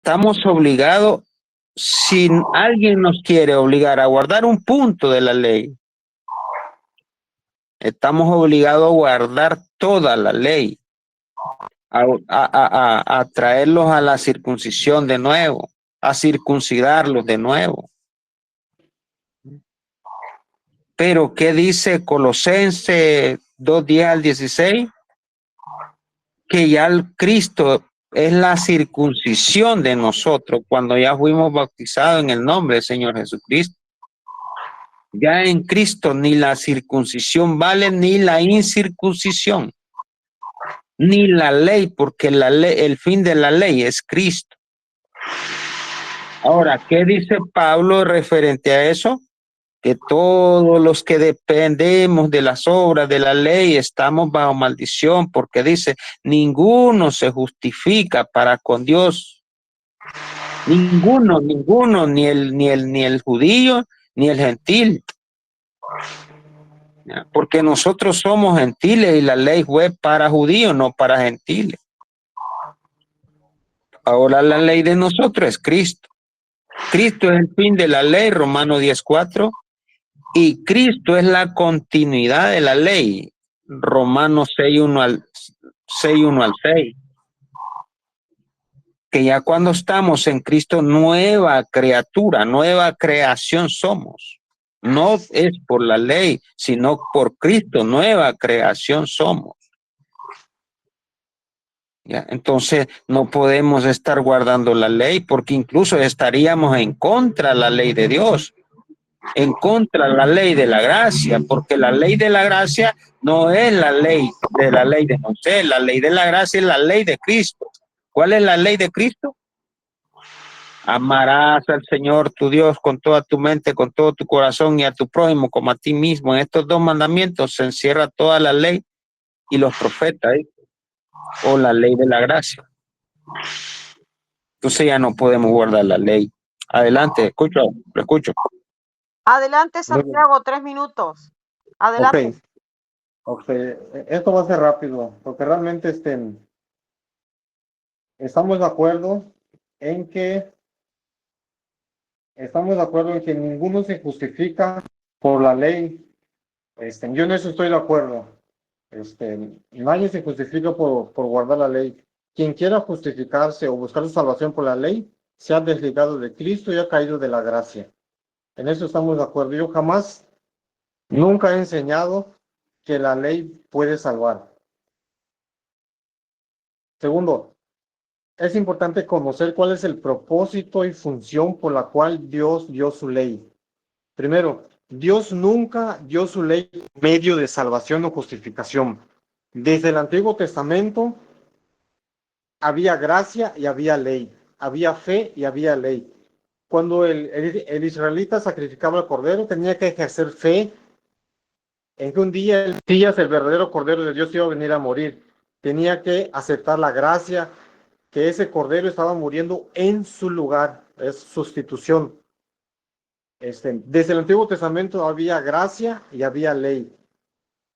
estamos obligados, si alguien nos quiere obligar a guardar un punto de la ley, estamos obligados a guardar toda la ley, a traerlos a la circuncisión de nuevo, a circuncidarlos de nuevo. Pero, ¿qué dice Colosenses 2:10-16? Que ya el Cristo es la circuncisión de nosotros cuando ya fuimos bautizados en el nombre del Señor Jesucristo. Ya en Cristo ni la circuncisión vale, ni la incircuncisión, ni la ley, porque la ley, el fin de la ley es Cristo. Ahora, ¿qué dice Pablo referente a eso? Que todos los que dependemos de las obras de la ley estamos bajo maldición, porque dice, ninguno se justifica para con Dios. Ninguno, ni el judío, ni el gentil. Porque nosotros somos gentiles y la ley fue para judíos, no para gentiles. Ahora la ley de nosotros es Cristo. Cristo es el fin de la ley, Romanos 10:4, y Cristo es la continuidad de la ley, Romanos 6:1-6. Que ya cuando estamos en Cristo, nueva criatura, nueva creación somos. No es por la ley, sino por Cristo, nueva creación somos. ¿Ya? Entonces no podemos estar guardando la ley porque incluso estaríamos en contra de la ley de Dios, en contra de la ley de la gracia, porque la ley de la gracia no es la ley de Moisés, la ley de la gracia es la ley de Cristo. ¿Cuál es la ley de Cristo? Amarás al Señor tu Dios con toda tu mente, con todo tu corazón y a tu prójimo como a ti mismo. En estos dos mandamientos se encierra toda la ley y los profetas, o la ley de la gracia. Entonces ya no podemos guardar la ley. Adelante, lo escucho. Adelante, Santiago, 3 minutos. Adelante. Okay. Esto va a ser rápido, porque realmente estamos de acuerdo en que ninguno se justifica por la ley. Yo en eso estoy de acuerdo. Nadie se justifica por guardar la ley. Quien quiera justificarse o buscar su salvación por la ley, se ha desligado de Cristo y ha caído de la gracia. En eso estamos de acuerdo. Yo jamás, nunca he enseñado que la ley puede salvar. Segundo, es importante conocer cuál es el propósito y función por la cual Dios dio su ley. Primero, Dios nunca dio su ley medio de salvación o justificación. Desde el Antiguo Testamento había gracia y había ley, había fe y había ley. Cuando el israelita sacrificaba al cordero, tenía que ejercer fe en que un día el verdadero cordero de Dios iba a venir a morir. Tenía que aceptar la gracia, que ese cordero estaba muriendo en su lugar, es sustitución. Desde el Antiguo Testamento había gracia y había ley,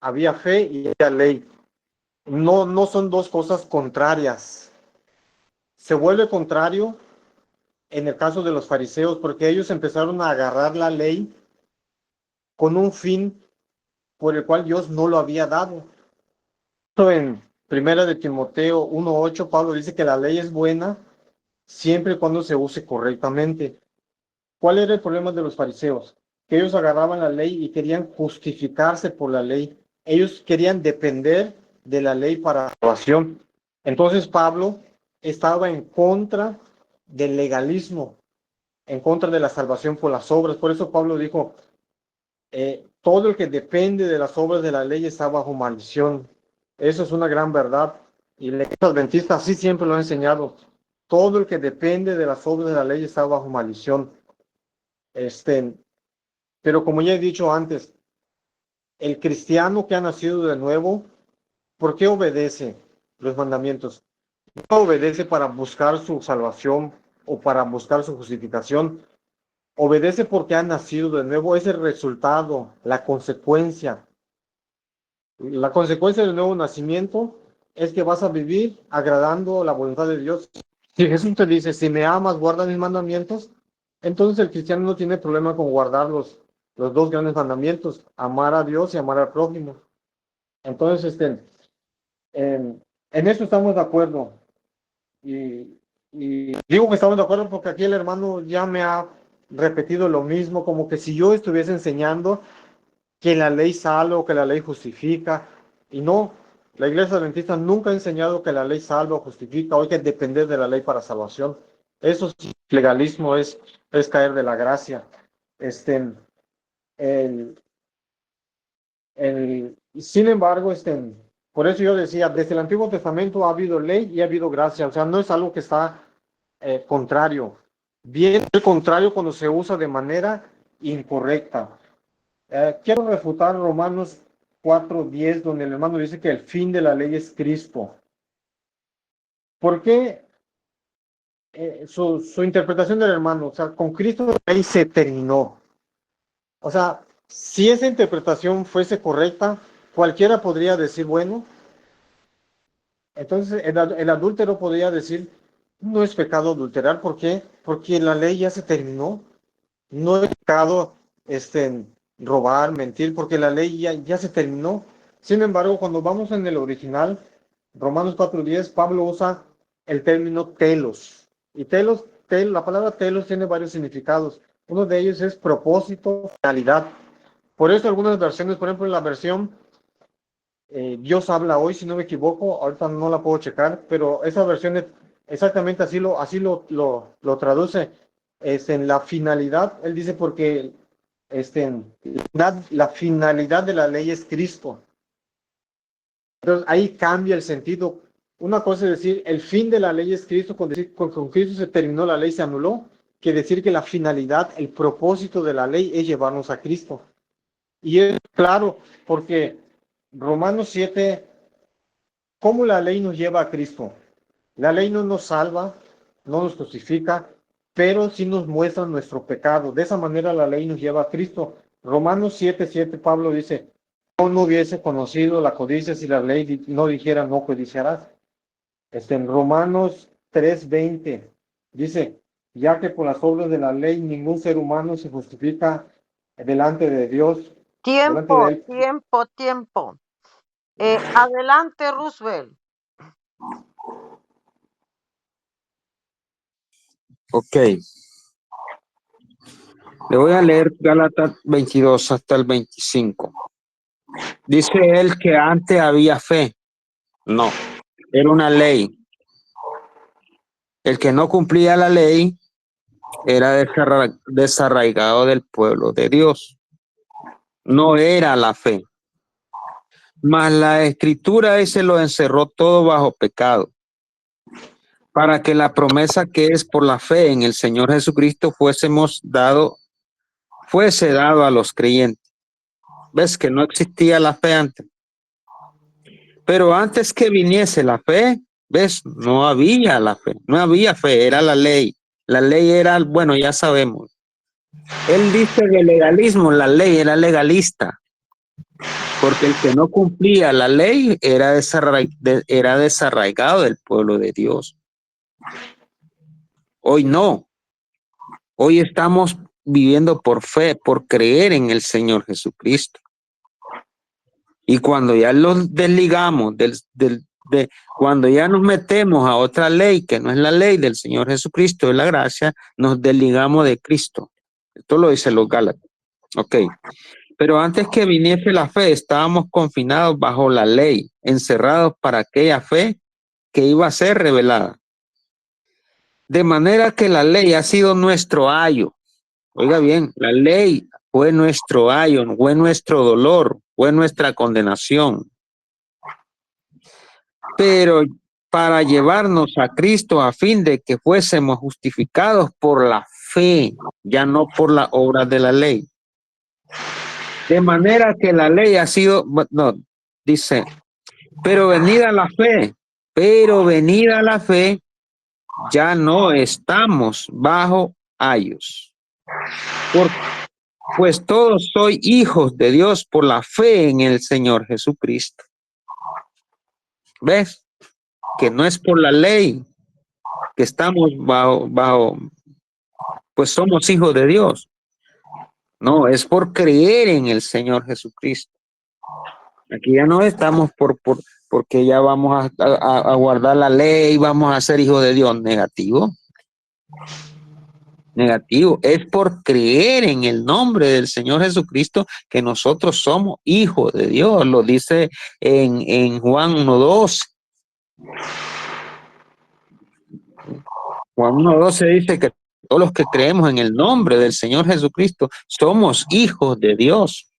había fe y había ley. No son dos cosas contrarias. Se vuelve contrario en el caso de los fariseos, porque ellos empezaron a agarrar la ley con un fin por el cual Dios no lo había dado. En Primera de Timoteo 1:8, Pablo dice que la ley es buena siempre y cuando se use correctamente. ¿Cuál era el problema de los fariseos? Que ellos agarraban la ley y querían justificarse por la ley. Ellos querían depender de la ley para la salvación. Entonces Pablo estaba en contra del legalismo, en contra de la salvación por las obras. Por eso Pablo dijo, todo el que depende de las obras de la ley está bajo maldición. Eso es una gran verdad. Y la Iglesia Adventista así siempre lo ha enseñado. Todo el que depende de las obras de la ley está bajo maldición. Pero como ya he dicho antes, el cristiano que ha nacido de nuevo, ¿por qué obedece los mandamientos? No obedece para buscar su salvación o para buscar su justificación. Obedece porque ha nacido de nuevo. Es el resultado, la consecuencia. La consecuencia del nuevo nacimiento es que vas a vivir agradando la voluntad de Dios Si Jesús te dice, si me amas, guarda mis mandamientos, entonces el cristiano no tiene problema con guardar los dos grandes mandamientos, amar a Dios y amar al prójimo. Entonces, en eso estamos de acuerdo. Y digo que estamos de acuerdo porque aquí el hermano ya me ha repetido lo mismo, como que si yo estuviese enseñando que la ley salva o que la ley justifica, y no, la iglesia adventista nunca ha enseñado que la ley salva o justifica, o hay que depender de la ley para salvación. Eso sí, legalismo es caer de la gracia. El, Sin embargo, por eso yo decía, desde el Antiguo Testamento ha habido ley y ha habido gracia, o sea, no es algo que está contrario. Bien el contrario cuando se usa de manera incorrecta. Quiero refutar Romanos 4:10, donde el hermano dice que el fin de la ley es Cristo. ¿Por qué? Su interpretación del hermano, o sea, con Cristo la ley se terminó. O sea, si esa interpretación fuese correcta, cualquiera podría decir, bueno, entonces el adúltero podría decir, no es pecado adulterar, ¿por qué? Porque la ley ya se terminó. No es pecado robar, mentir, porque la ley ya se terminó. Sin embargo, cuando vamos en el original, Romanos 4:10, Pablo usa el término telos. Y la palabra telos tiene varios significados. Uno de ellos es propósito, finalidad. Por eso algunas versiones, por ejemplo, en la versión Dios habla hoy, si no me equivoco, ahorita no la puedo checar, pero esa versión exactamente lo traduce. En la finalidad, él dice porque la finalidad de la ley es Cristo. Entonces ahí cambia el sentido. Una cosa es decir, el fin de la ley es Cristo, con decir con Cristo se terminó la ley, se anuló, que decir que la finalidad, el propósito de la ley es llevarnos a Cristo. Y es claro, porque Romanos 7, ¿cómo la ley nos lleva a Cristo? La ley no nos salva, no nos justifica, pero sí nos muestra nuestro pecado. De esa manera la ley nos lleva a Cristo. Romanos 7:7, Pablo dice, yo no hubiese conocido la codicia si la ley no dijera no codiciarás. En Romanos 3:20 dice, ya que por las obras de la ley ningún ser humano se justifica delante de Dios, delante de Tiempo, él. tiempo, tiempo. Adelante, Roosevelt. Ok. Le voy a leer Gálatas 22 hasta el 25. Dice él que antes había fe. No, era una ley. El que no cumplía la ley era desarraigado del pueblo de Dios. No era la fe. Mas la escritura ese lo encerró todo bajo pecado, para que la promesa que es por la fe en el Señor Jesucristo fuese dado a los creyentes. ¿Ves que no existía la fe antes? Pero antes que viniese la fe, ¿ves? No había la fe, no había fe, era la ley. La ley era, bueno, ya sabemos. Él dice de legalismo, la ley era legalista, porque el que no cumplía la ley era desarraigado del pueblo de Dios. Hoy no, hoy estamos viviendo por fe, por creer en el Señor Jesucristo. Y cuando ya los desligamos cuando ya nos metemos a otra ley que no es la ley del Señor Jesucristo de la gracia, nos desligamos de Cristo. Esto lo dice los Gálatas. Ok. Pero antes que viniese la fe, estábamos confinados bajo la ley, encerrados para aquella fe que iba a ser revelada. De manera que la ley ha sido nuestro ayo. Oiga bien, la ley fue nuestro ayo, fue nuestro dolor, fue nuestra condenación. Pero para llevarnos a Cristo a fin de que fuésemos justificados por la fe, ya no por la obra de la ley. De manera que la ley ha sido, no, dice, pero venida la fe, ya no estamos bajo ayos. Pues todos soy hijos de Dios por la fe en el Señor Jesucristo. ¿Ves? Que no es por la ley, que estamos pues somos hijos de Dios. No, es por creer en el Señor Jesucristo. Aquí ya no estamos porque ya vamos a guardar la ley, vamos a ser hijos de Dios. Negativo. Negativo. Es por creer en el nombre del Señor Jesucristo que nosotros somos hijos de Dios. Lo dice en Juan 1:12. Juan 1:12 dice que todos los que creemos en el nombre del Señor Jesucristo somos hijos de Dios.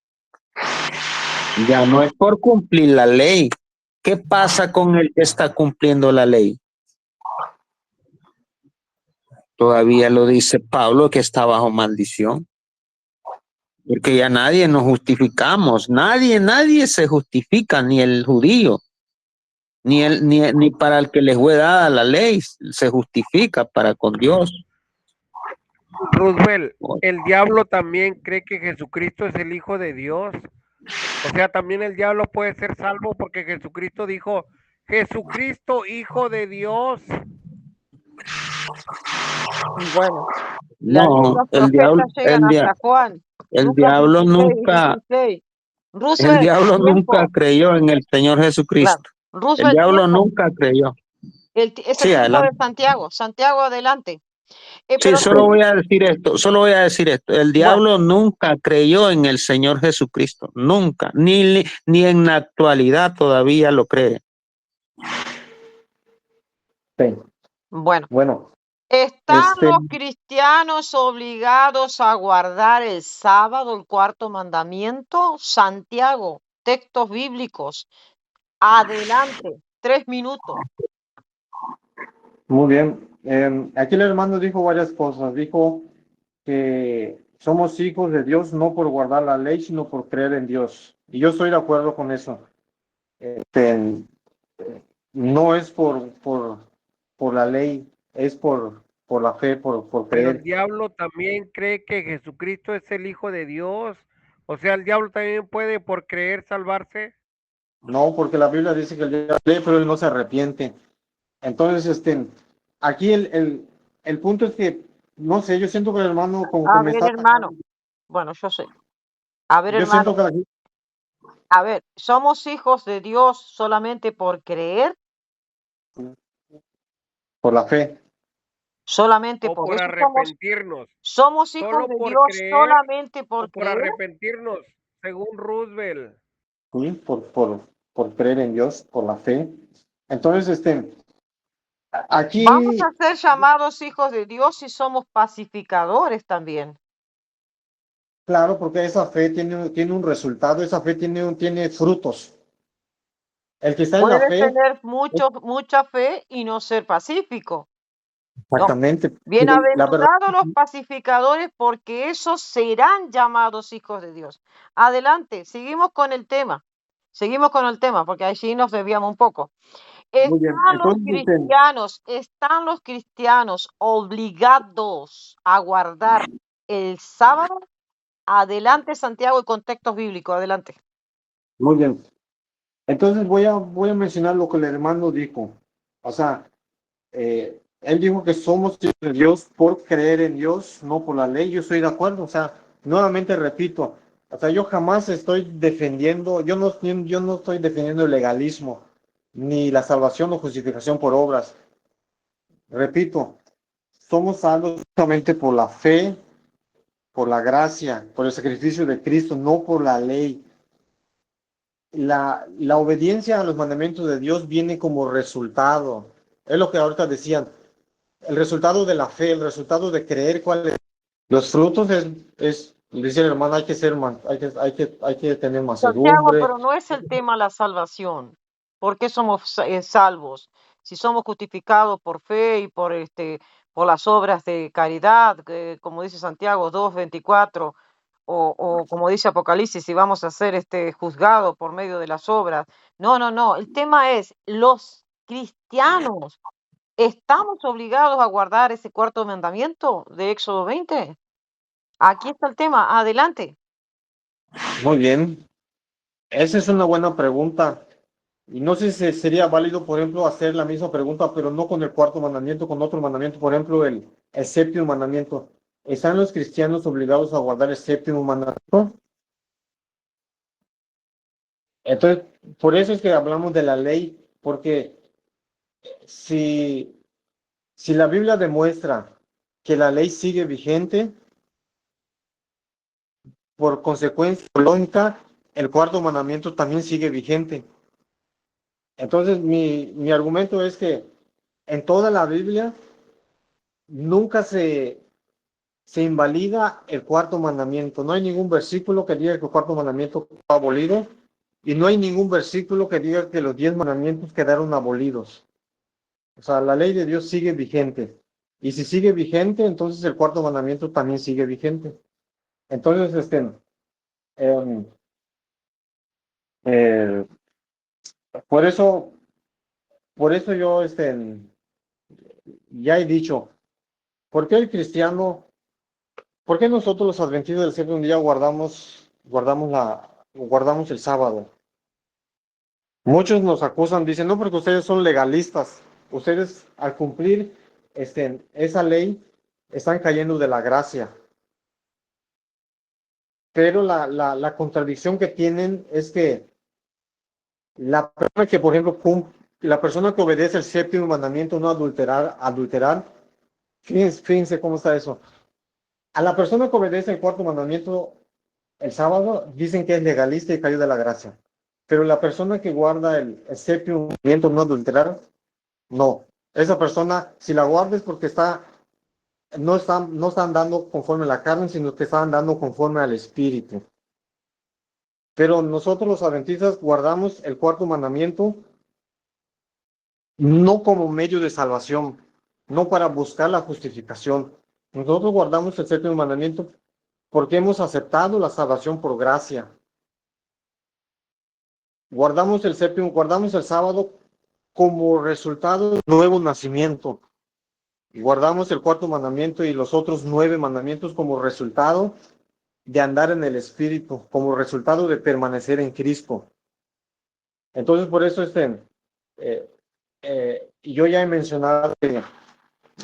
Ya no es por cumplir la ley. ¿Qué pasa con el que está cumpliendo la ley? Todavía lo dice Pablo que está bajo maldición. Porque ya nadie nos justificamos. Nadie se justifica, ni el judío, ni para el que les fue dada la ley se justifica para con Dios. Roosevelt, el diablo también cree que Jesucristo es el Hijo de Dios. O sea, también el diablo puede ser salvo porque Jesucristo dijo, Jesucristo, Hijo de Dios. Bueno, las No, mismas el diablo, profetas llegan hasta Juan. el Lucas diablo 16 y nunca, 16. el Roosevelt, diablo nunca tiempo. creyó en el Señor Jesucristo. Claro. El Roosevelt, diablo tiempo. nunca creyó. Es el Sí, tiempo de adelante. Santiago. Santiago, adelante. Sí, Pero solo voy a decir esto. El bueno, diablo nunca creyó en el Señor Jesucristo, nunca, ni en la actualidad todavía lo cree. Sí. bueno. Bueno, ¿Están los cristianos obligados a guardar el sábado, el cuarto mandamiento? Santiago, textos bíblicos. Adelante, 3 minutos. muy bien. Aquí el hermano dijo varias cosas. Dijo que somos hijos de Dios no por guardar la ley, sino por creer en Dios. Y yo estoy de acuerdo con eso. No es por la ley, es por la fe, por Pero el creer. diablo también cree que Jesucristo es el Hijo de Dios. O sea, el diablo también puede por creer salvarse. No, porque la Biblia dice que el diablo cree, pero él no se arrepiente. Entonces, aquí el punto es que, no sé, yo siento que el hermano como que A me ver, está hermano. atacando. Bueno, yo sé. A ver, Yo siento hermano. que A ver, ¿somos hijos de Dios solamente por creer? por la fe. Solamente O por por eso somos. arrepentirnos. ¿Somos hijos Solo de por Dios creer solamente o por por creer? arrepentirnos, según Roosevelt. ¿Sí? Por creer en Dios, por la fe. Entonces, Vamos aquí, a ser llamados hijos de Dios si somos pacificadores también. claro, porque esa fe tiene un resultado, esa fe tiene frutos. El que está en la Puedes fe, tener mucha fe y no ser pacífico. No. exactamente. La verdad, Bienaventurados los pacificadores, porque esos serán llamados hijos de Dios. Adelante, seguimos con el tema. Seguimos con el tema, porque allí nos desviamos un poco. muy bien. Entonces, ¿Están los cristianos obligados a guardar el sábado? Adelante, Santiago, y contextos bíblicos. Adelante. muy bien. Entonces voy a mencionar lo que el hermano dijo. O sea, él dijo que somos hijos de Dios por creer en Dios, no por la ley. Yo estoy de acuerdo. O sea, nuevamente repito, o sea, yo jamás estoy defendiendo, yo no estoy defendiendo el legalismo, ni la salvación o justificación por obras. Repito, somos salvos solamente por la fe, por la gracia, por el sacrificio de Cristo, no por la ley. La obediencia a los mandamientos de Dios viene como resultado. Es lo que ahorita decían. El resultado de la fe, el resultado de creer cuál es. Los frutos dice el hermano, hay que ser, hay que tener Santiago, mansedumbre. pero no es el tema la salvación. ¿Por qué somos salvos? Si somos justificados por fe y por las obras de caridad, que, como dice Santiago 2:24, o como dice Apocalipsis, si vamos a ser juzgados por medio de las obras. No. El tema es, los cristianos, ¿estamos obligados a guardar ese cuarto mandamiento de Éxodo 20? Aquí está el tema. Adelante. Muy bien. Esa es una buena pregunta. Y no sé si sería válido, por ejemplo, hacer la misma pregunta, pero no con el cuarto mandamiento, con otro mandamiento, por ejemplo, el séptimo mandamiento. ¿Están los cristianos obligados a guardar el séptimo mandamiento? Entonces, por eso es que hablamos de la ley, porque si, si la Biblia demuestra que la ley sigue vigente, por consecuencia lógica, el cuarto mandamiento también sigue vigente. Entonces, mi argumento es que en toda la Biblia nunca se invalida el cuarto mandamiento. No hay ningún versículo que diga que el cuarto mandamiento fue abolido y no hay ningún versículo que diga que los 10 mandamientos quedaron abolidos. O sea, la ley de Dios sigue vigente. Y si sigue vigente, entonces el cuarto mandamiento también sigue vigente. Entonces, em, eh, por eso, por eso yo, ya he dicho, ¿por qué el cristiano, por qué nosotros los adventistas del séptimo día guardamos el sábado? Muchos nos acusan, dicen, no, porque ustedes son legalistas. Ustedes, al cumplir esa ley, están cayendo de la gracia. Pero la contradicción que tienen es que la persona que, por ejemplo, la persona que obedece el séptimo mandamiento, no adulterar, fíjense cómo está eso. A la persona que obedece el cuarto mandamiento el sábado, dicen que es legalista y cayó de la gracia. Pero la persona que guarda el séptimo mandamiento, no adulterar, no. Esa persona, si la guarda es porque no están dando conforme a la carne, sino que están dando conforme al espíritu. Pero nosotros los adventistas guardamos el cuarto mandamiento no como medio de salvación, no para buscar la justificación. Nosotros guardamos el séptimo mandamiento porque hemos aceptado la salvación por gracia. Guardamos el sábado como resultado del nuevo nacimiento. Y guardamos el cuarto mandamiento y los otros 9 mandamientos como resultado de andar en el Espíritu, como resultado de permanecer en Cristo. Entonces, por eso yo ya he mencionado que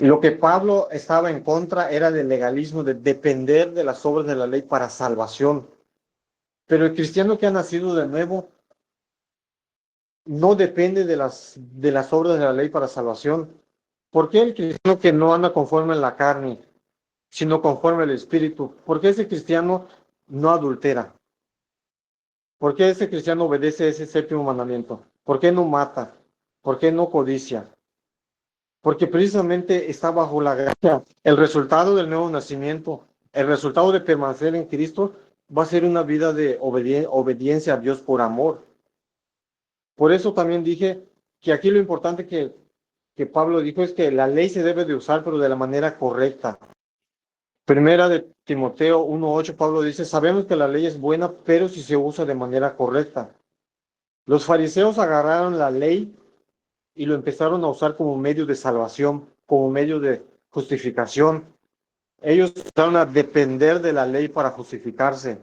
lo que Pablo estaba en contra era del legalismo, de depender de las obras de la ley para salvación. Pero el cristiano que ha nacido de nuevo no depende de las obras de la ley para salvación. ¿Por qué el cristiano que no anda conforme a la carne, sino conforme al Espíritu? ¿Por qué ese cristiano no adultera? ¿Por qué ese cristiano obedece ese séptimo mandamiento? ¿Por qué no mata? ¿Por qué no codicia? Porque precisamente está bajo la gracia. El resultado del nuevo nacimiento, el resultado de permanecer en Cristo, va a ser una vida de obediencia a Dios por amor. Por eso también dije que aquí lo importante que Pablo dijo es que la ley se debe de usar, pero de la manera correcta. Primera de Timoteo 1:8, Pablo dice, sabemos que la ley es buena, pero si se usa de manera correcta. Los fariseos agarraron la ley y lo empezaron a usar como medio de salvación, como medio de justificación. Ellos empezaron a depender de la ley para justificarse.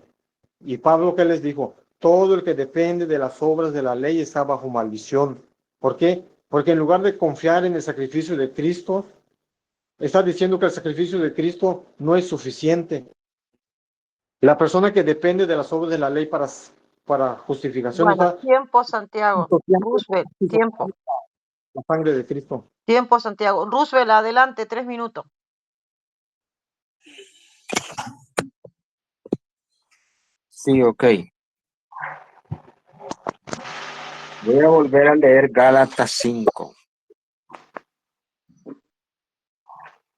Y Pablo, ¿qué les dijo? Todo el que depende de las obras de la ley está bajo maldición. ¿Por qué? Porque en lugar de confiar en el sacrificio de Cristo, está diciendo que el sacrificio de Cristo no es suficiente. La persona que depende de las obras de la ley para justificación Bueno, está tiempo, Santiago. disociando Roosevelt, tiempo. la sangre de Cristo. Tiempo, Santiago. Roosevelt, adelante, 3 minutos. Sí, ok. Voy a volver a leer Gálatas 5.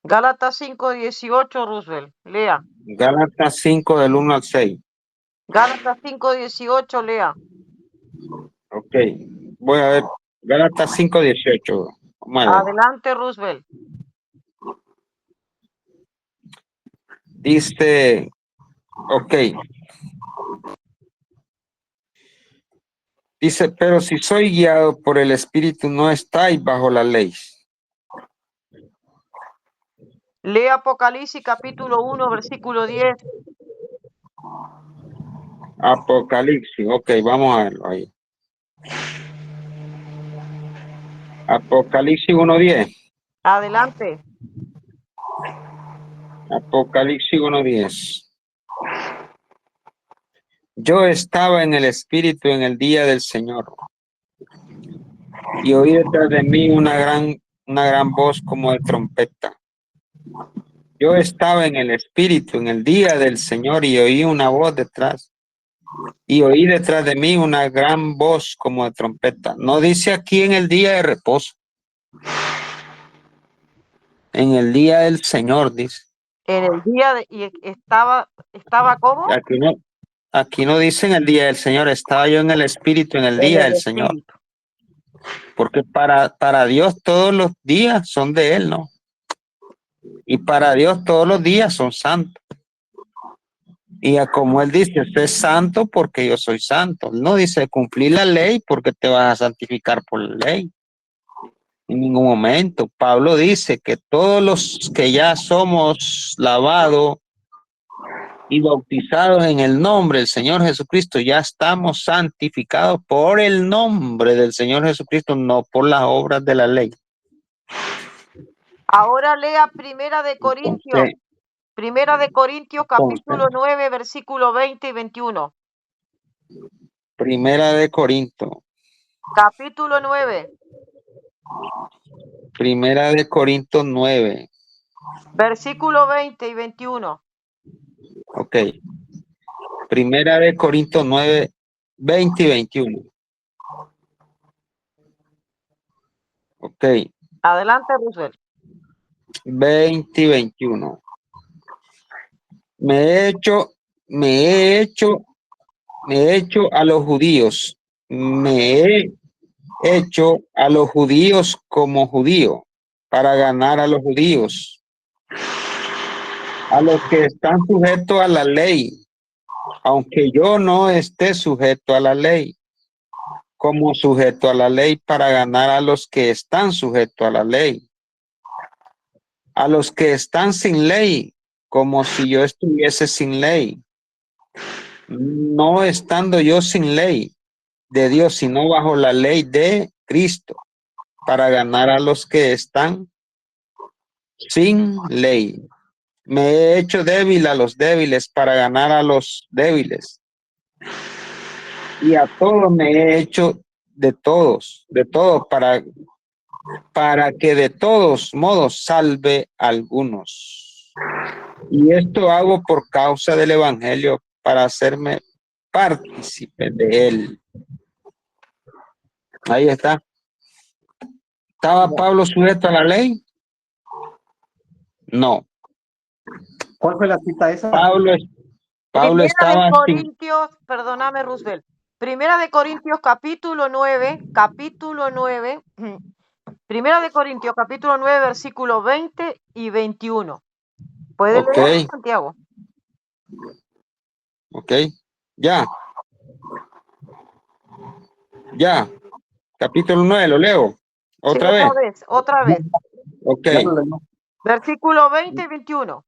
Gálatas 5:18, Roosevelt. Lea. Gálatas 5 del 1 al 6. Gálatas 5:18, lea. Ok. Voy a ver. Gálatas 5:18. Vamos a ver. Adelante, Roosevelt. Dice, ok. Dice, pero si soy guiado por el Espíritu, no estáis bajo la ley. Lea Apocalipsis capítulo 1, versículo 10. Apocalipsis. Ok, vamos a verlo ahí. Apocalipsis 1:10. Adelante. Apocalipsis 1:10. Yo estaba en el Espíritu en el día del Señor, y oí detrás de mí una gran voz como de trompeta. Yo estaba en el Espíritu en el día del Señor, y oí una voz detrás, y oí detrás de mí una gran voz como de trompeta. No dice aquí en el día de reposo, en el día del Señor, dice. En el día de, y estaba ¿cómo? Aquí no dice en el día del Señor, estaba yo en el Espíritu en el En día el del Señor, espíritu. porque para Dios todos los días son de Él, ¿no? Y para Dios todos los días son santos. Como Él dice, usted es santo porque yo soy santo. Él no dice cumplir la ley porque te vas a santificar por la ley. En ningún momento. Pablo dice que todos los que ya somos lavados y bautizados en el nombre del Señor Jesucristo, ya estamos santificados por el nombre del Señor Jesucristo, no por las obras de la ley. Ahora lea Primera de Corintios. Entonces, Primera de Corintios, capítulo 9, versículo 20 y 21. Primera de Corinto. Capítulo 9, Primera de Corinto 9. versículo 20 y 21. Ok. Primera de Corinto 9, 20 y 21. Ok. Adelante, Roosevelt. 20 y 21. Me he hecho a los judíos. Me he hecho a los judíos como judío para ganar a los judíos, a los que están sujetos a la ley, aunque yo no esté sujeto a la ley, como sujeto a la ley para ganar a los que están sujetos a la ley, a los que están sin ley, como si yo estuviese sin ley, no estando yo sin ley de Dios, sino bajo la ley de Cristo, para ganar a los que están sin ley. Me he hecho débil a los débiles para ganar a los débiles. Y a todos me he hecho de todos para que de todos modos salve a algunos. Y esto hago por causa del Evangelio, para hacerme partícipe de él. Ahí está. ¿Estaba Pablo sujeto a la ley? No. ¿Cuál fue la cita esa? Pablo Primera de estaba sin... Corintios, perdóname, Roosevelt. Primera de Corintios, capítulo 9, Primera de Corintios, capítulo 9, versículo 20 y 21. ¿Puede Ok, leer, Santiago? ok. Ya. Capítulo 9, lo leo. Sí, ¿Otra vez? otra vez. Ok. Ya lo leí. Versículo 20 y 21.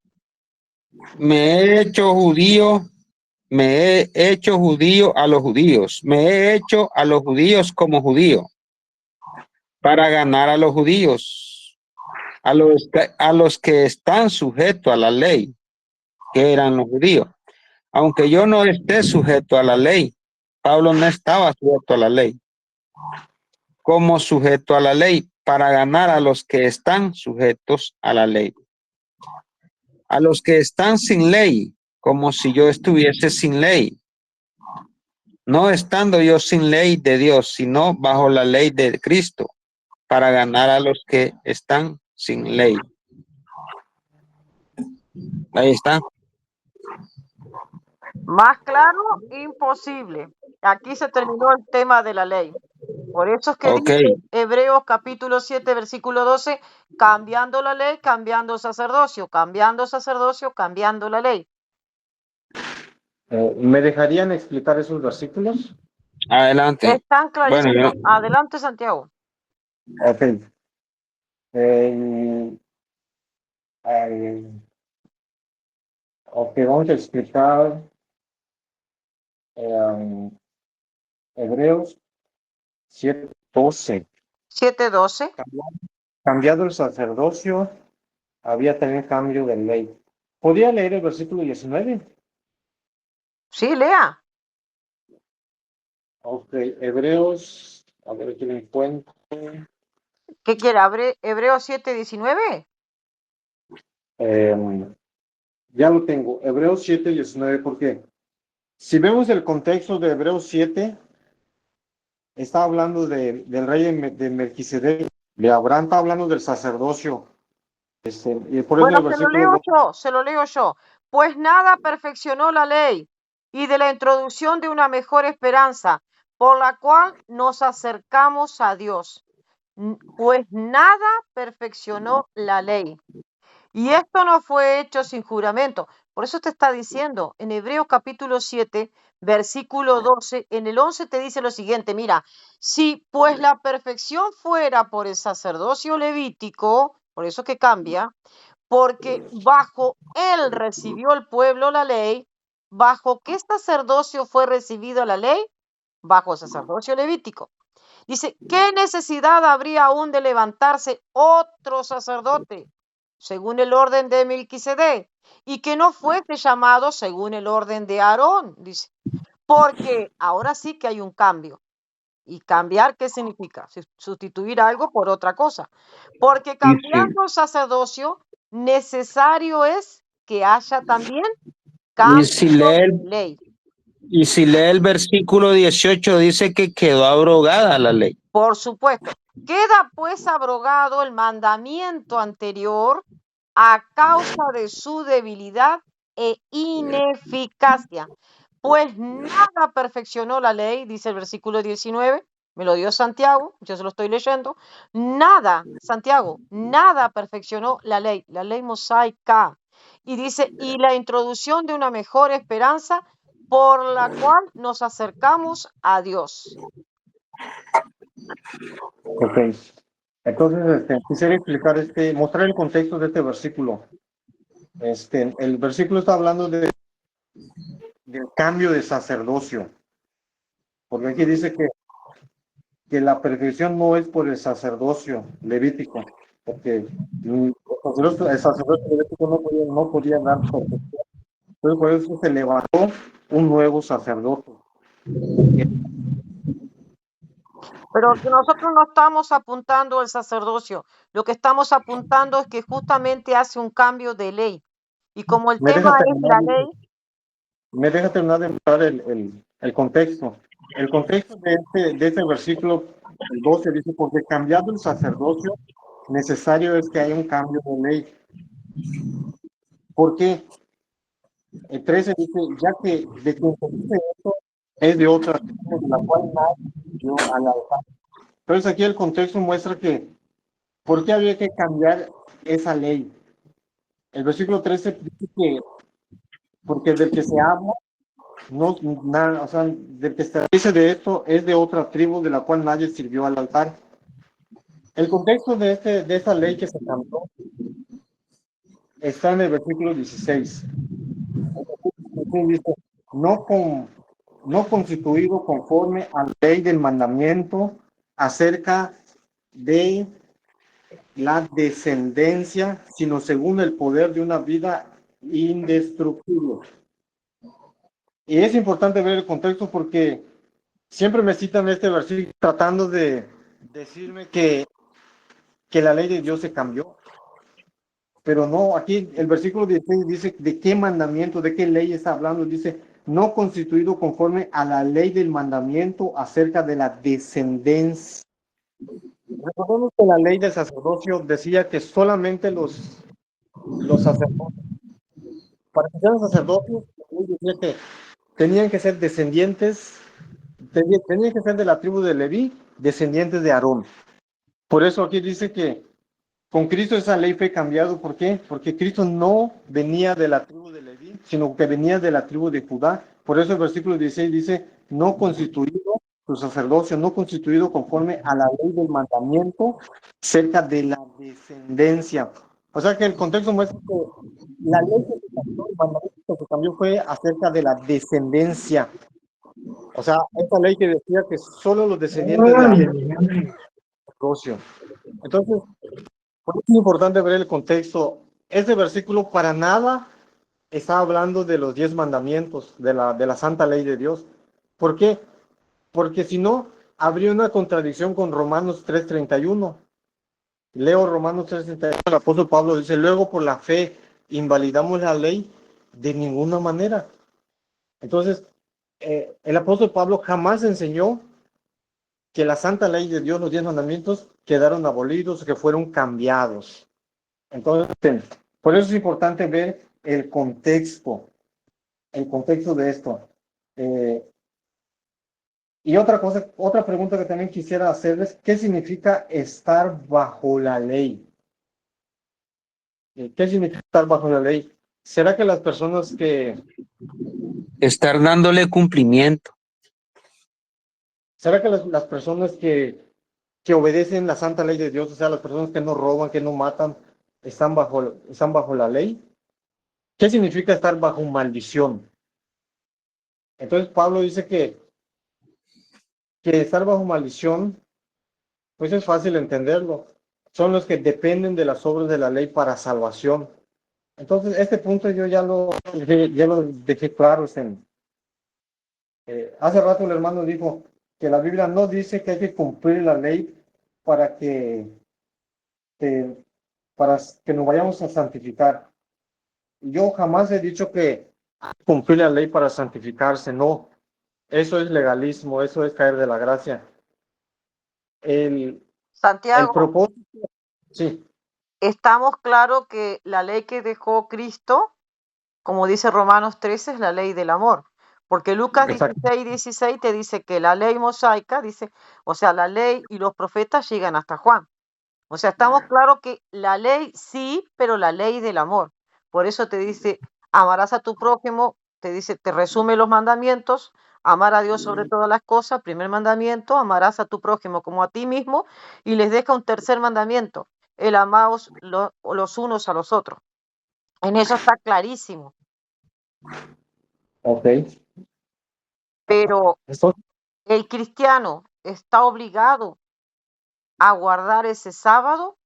Me he hecho judío a los judíos. Me he hecho a los judíos como judío, para ganar a los judíos, a los que están sujetos a la ley, que eran los judíos. Aunque yo no esté sujeto a la ley, Pablo no estaba sujeto a la ley, como sujeto a la ley, para ganar a los que están sujetos a la ley. A los que están sin ley, como si yo estuviese sin ley, no estando yo sin ley de Dios, sino bajo la ley de Cristo, para ganar a los que están sin ley. Ahí está. Más claro, imposible. Aquí se terminó el tema de la ley. Por eso es que Ok, dice Hebreos capítulo 7, versículo 12, cambiando la ley, cambiando sacerdocio, cambiando la ley. ¿Me dejarían explicar esos versículos? adelante. Están Bueno, clarísimos. Adelante, Santiago. Ok. Ok, vamos a explicar Hebreos 7:12. 7:12. Cambiado el sacerdocio, había también cambio de ley. ¿Podría leer el versículo 19? Sí, lea. Ok, Hebreos, a ver aquí lo encuentro. ¿Qué quiere? Hebreos 7:19. Ya lo tengo, Hebreos 7:19, porque si vemos el contexto de Hebreos 7, está hablando del rey de Melquisedec, de Abraham está hablando del sacerdocio. Y por eso en Bueno, el versículo 2, se lo leo yo. Pues nada perfeccionó la ley y de la introducción de una mejor esperanza, por la cual nos acercamos a Dios. Pues nada perfeccionó la ley. Y esto no fue hecho sin juramento. Por eso te está diciendo en Hebreos capítulo 7, versículo 12, en el 11 te dice lo siguiente, mira, si pues la perfección fuera por el sacerdocio levítico, por eso que cambia, porque bajo él recibió el pueblo la ley, ¿bajo qué sacerdocio fue recibido la ley? Bajo el sacerdocio levítico. Dice, ¿qué necesidad habría aún de levantarse otro sacerdote según el orden de Melquisedec y que no fuese llamado según el orden de Aarón? Dice, porque ahora sí que hay un cambio. ¿Y cambiar qué significa? Sustituir algo por otra cosa. Porque dice, cambiando el sacerdocio, necesario es que haya también y cambio si lee de el, ley. y si lee el versículo 18, dice que quedó abrogada la ley. Por supuesto. Queda pues abrogado el mandamiento anterior a causa de su debilidad e ineficacia. Pues nada perfeccionó la ley, dice el versículo 19, me lo dio Santiago, yo se lo estoy leyendo. Nada, Santiago, nada perfeccionó la ley mosaica. Y dice, y la introducción de una mejor esperanza por la cual nos acercamos a Dios. ok. Entonces, quisiera explicar mostrar el contexto de este versículo. El versículo está hablando del cambio de sacerdocio, porque aquí dice que la perfección no es por el sacerdocio levítico, porque el sacerdocio levítico no podía dar perfección. Entonces, por eso se levantó un nuevo sacerdote. Pero que nosotros no estamos apuntando al sacerdocio, lo que estamos apuntando es que justamente hace un cambio de ley. Y como el Me tema deja es terminar, la ley, de mostrar el contexto. El contexto de este versículo, el 12, dice, porque cambiando el sacerdocio, necesario es que haya un cambio de ley. ¿Por qué? El 13 dice, ya que de quien se dice esto es de otra, de la cual nadie dio a la altar. Entonces aquí el contexto muestra que, ¿por qué había que cambiar esa ley? El versículo 13 dice que, porque del que se habla, no, nada, o sea, del que se dice de esto es de otra tribu de la cual nadie sirvió al altar. El contexto de esta ley que se cambió está en el versículo 16. Dice, no constituido conforme a la ley del mandamiento acerca de la descendencia, sino según el poder de una vida indestructible. Y es importante ver el contexto porque siempre me citan este versículo tratando de decirme que la ley de Dios se cambió. Pero no, aquí el versículo 16 dice de qué mandamiento, de qué ley está hablando. Dice, no constituido conforme a la ley del mandamiento acerca de la descendencia. Recordemos que la ley del sacerdocio decía que solamente los sacerdotes, para que sean sacerdotes, decía que tenían que ser descendientes, tenían que ser de la tribu de Leví, descendientes de Aarón. Por eso aquí dice que con Cristo esa ley fue cambiado. ¿Por qué? Porque Cristo no venía de la tribu de Leví, sino que venía de la tribu de Judá. Por eso el versículo 16 dice, no constituido, su sacerdocio, no constituido conforme a la ley del mandamiento cerca de la descendencia. O sea que el contexto muestra que la ley que se cambió, el mandamiento que se cambió fue acerca de la descendencia. O sea, esta ley que decía que solo los descendientes de Abraham negocio. Entonces, por eso es importante ver el contexto. Este versículo para nada está hablando de los 10 mandamientos, de la santa ley de Dios. ¿Por qué? Porque si no, habría una contradicción con Romanos 3:31. Leo Romanos 3:31, el apóstol Pablo dice, luego por la fe invalidamos la ley de ninguna manera. Entonces, el apóstol Pablo jamás enseñó que la santa ley de Dios, los 10 mandamientos, quedaron abolidos, que fueron cambiados. Entonces, por eso es importante ver el contexto de esto. Y otra cosa, otra pregunta que también quisiera hacerles, ¿qué significa estar bajo la ley? ¿Qué significa estar bajo la ley? ¿Será que las personas Estar dándole cumplimiento. será que las personas que obedecen la santa ley de Dios, o sea, las personas que no roban, que no matan, están bajo la ley? ¿Qué significa estar bajo maldición? Entonces Pablo dice que estar bajo maldición, pues es fácil entenderlo. Son los que dependen de las obras de la ley para salvación. Entonces, este punto yo ya lo dejé claro. Hace rato el hermano dijo que la Biblia no dice que hay que cumplir la ley para que- para que nos vayamos a santificar. Yo jamás he dicho que hay que cumplir la ley para santificarse, no. Eso es legalismo, eso es caer de la gracia. El Santiago, propósito, sí, estamos claros que la ley que dejó Cristo, como dice Romanos 13, es la ley del amor. Porque Lucas exacto. 16 te dice que la ley mosaica, dice, o sea, la ley y los profetas llegan hasta Juan. O sea, estamos claros que la ley sí, pero la ley del amor. Por eso te dice, amarás a tu prójimo, te dice, te resume los mandamientos, amar a Dios sobre todas las cosas, primer mandamiento, amarás a tu prójimo como a ti mismo, y les deja un tercer mandamiento, el amaos los unos a los otros. En eso está clarísimo, Ok. pero Entonces, el cristiano está obligado a guardar ese sábado,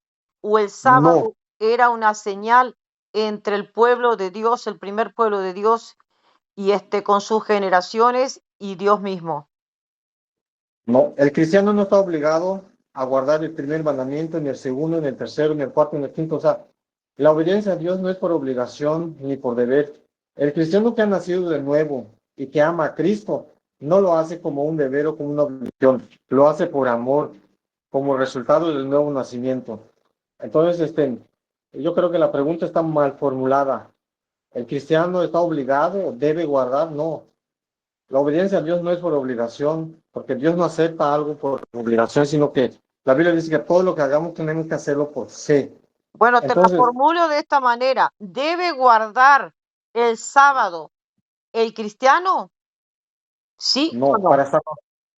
o el no, sábado era una señal entre el pueblo de Dios, el primer pueblo de Dios, y con sus generaciones y Dios mismo. no. El cristiano no está obligado a guardar el primer mandamiento, ni el segundo, ni el tercero, ni el cuarto, ni el quinto. O sea, la obediencia a Dios no es por obligación ni por deber. El cristiano que ha nacido de nuevo y que ama a Cristo, no lo hace como un deber o como una obligación, lo hace por amor, como resultado del nuevo nacimiento. Entonces, yo creo que la pregunta está mal formulada. ¿El cristiano está obligado o debe guardar? No. La obediencia a Dios no es por obligación, porque Dios no acepta algo por obligación, sino que la Biblia dice que todo lo que hagamos tenemos que hacerlo por fe. Bueno, te la Entonces, formulo de esta manera. ¿Debe guardar el sábado el cristiano? ¿Sí o no,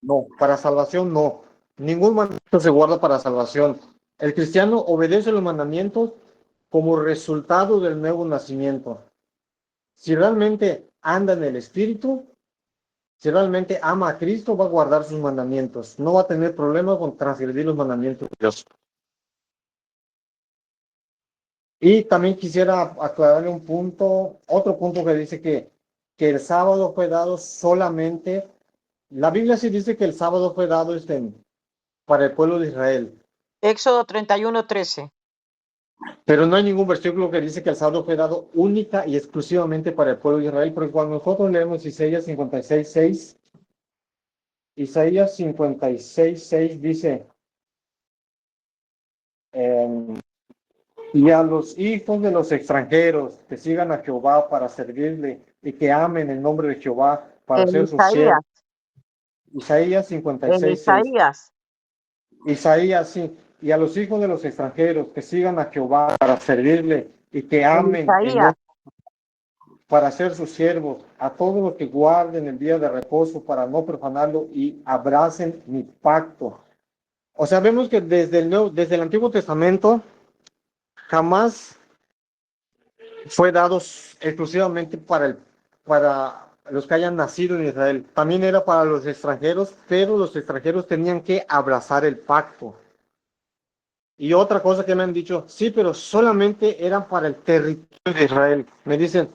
no? para salvación no. Ningún mandamiento se guarda para salvación. El cristiano obedece los mandamientos como resultado del nuevo nacimiento. Si realmente anda en el Espíritu, si realmente ama a Cristo, va a guardar sus mandamientos. No va a tener problema con transgredir los mandamientos de Dios. Y también quisiera aclararle un punto, otro punto que dice que el sábado fue dado solamente, la Biblia sí dice que el sábado fue dado para el pueblo de Israel, Éxodo 31:13. pero no hay ningún versículo que dice que el sábado fue dado única y exclusivamente para el pueblo de Israel, porque cuando nosotros leemos Isaías 56:6, Isaías 56:6 dice, y a los hijos de los extranjeros que sigan a Jehová para servirle y que amen el nombre de Jehová para En ser sus siervos. Isaías, Isaías en 56:6. Isaías. Isaías, sí. Y a los hijos de los extranjeros que sigan a Jehová para servirle y que En amen el Isaías. nombre para ser sus siervos, a todos los que guarden el día de reposo para no profanarlo y abracen mi pacto. O sea, vemos que desde el Antiguo Testamento jamás fue dado exclusivamente para los que hayan nacido en Israel. También era para los extranjeros, pero los extranjeros tenían que abrazar el pacto. Y otra cosa que me han dicho, sí, pero solamente eran para el territorio de Israel. Me dicen,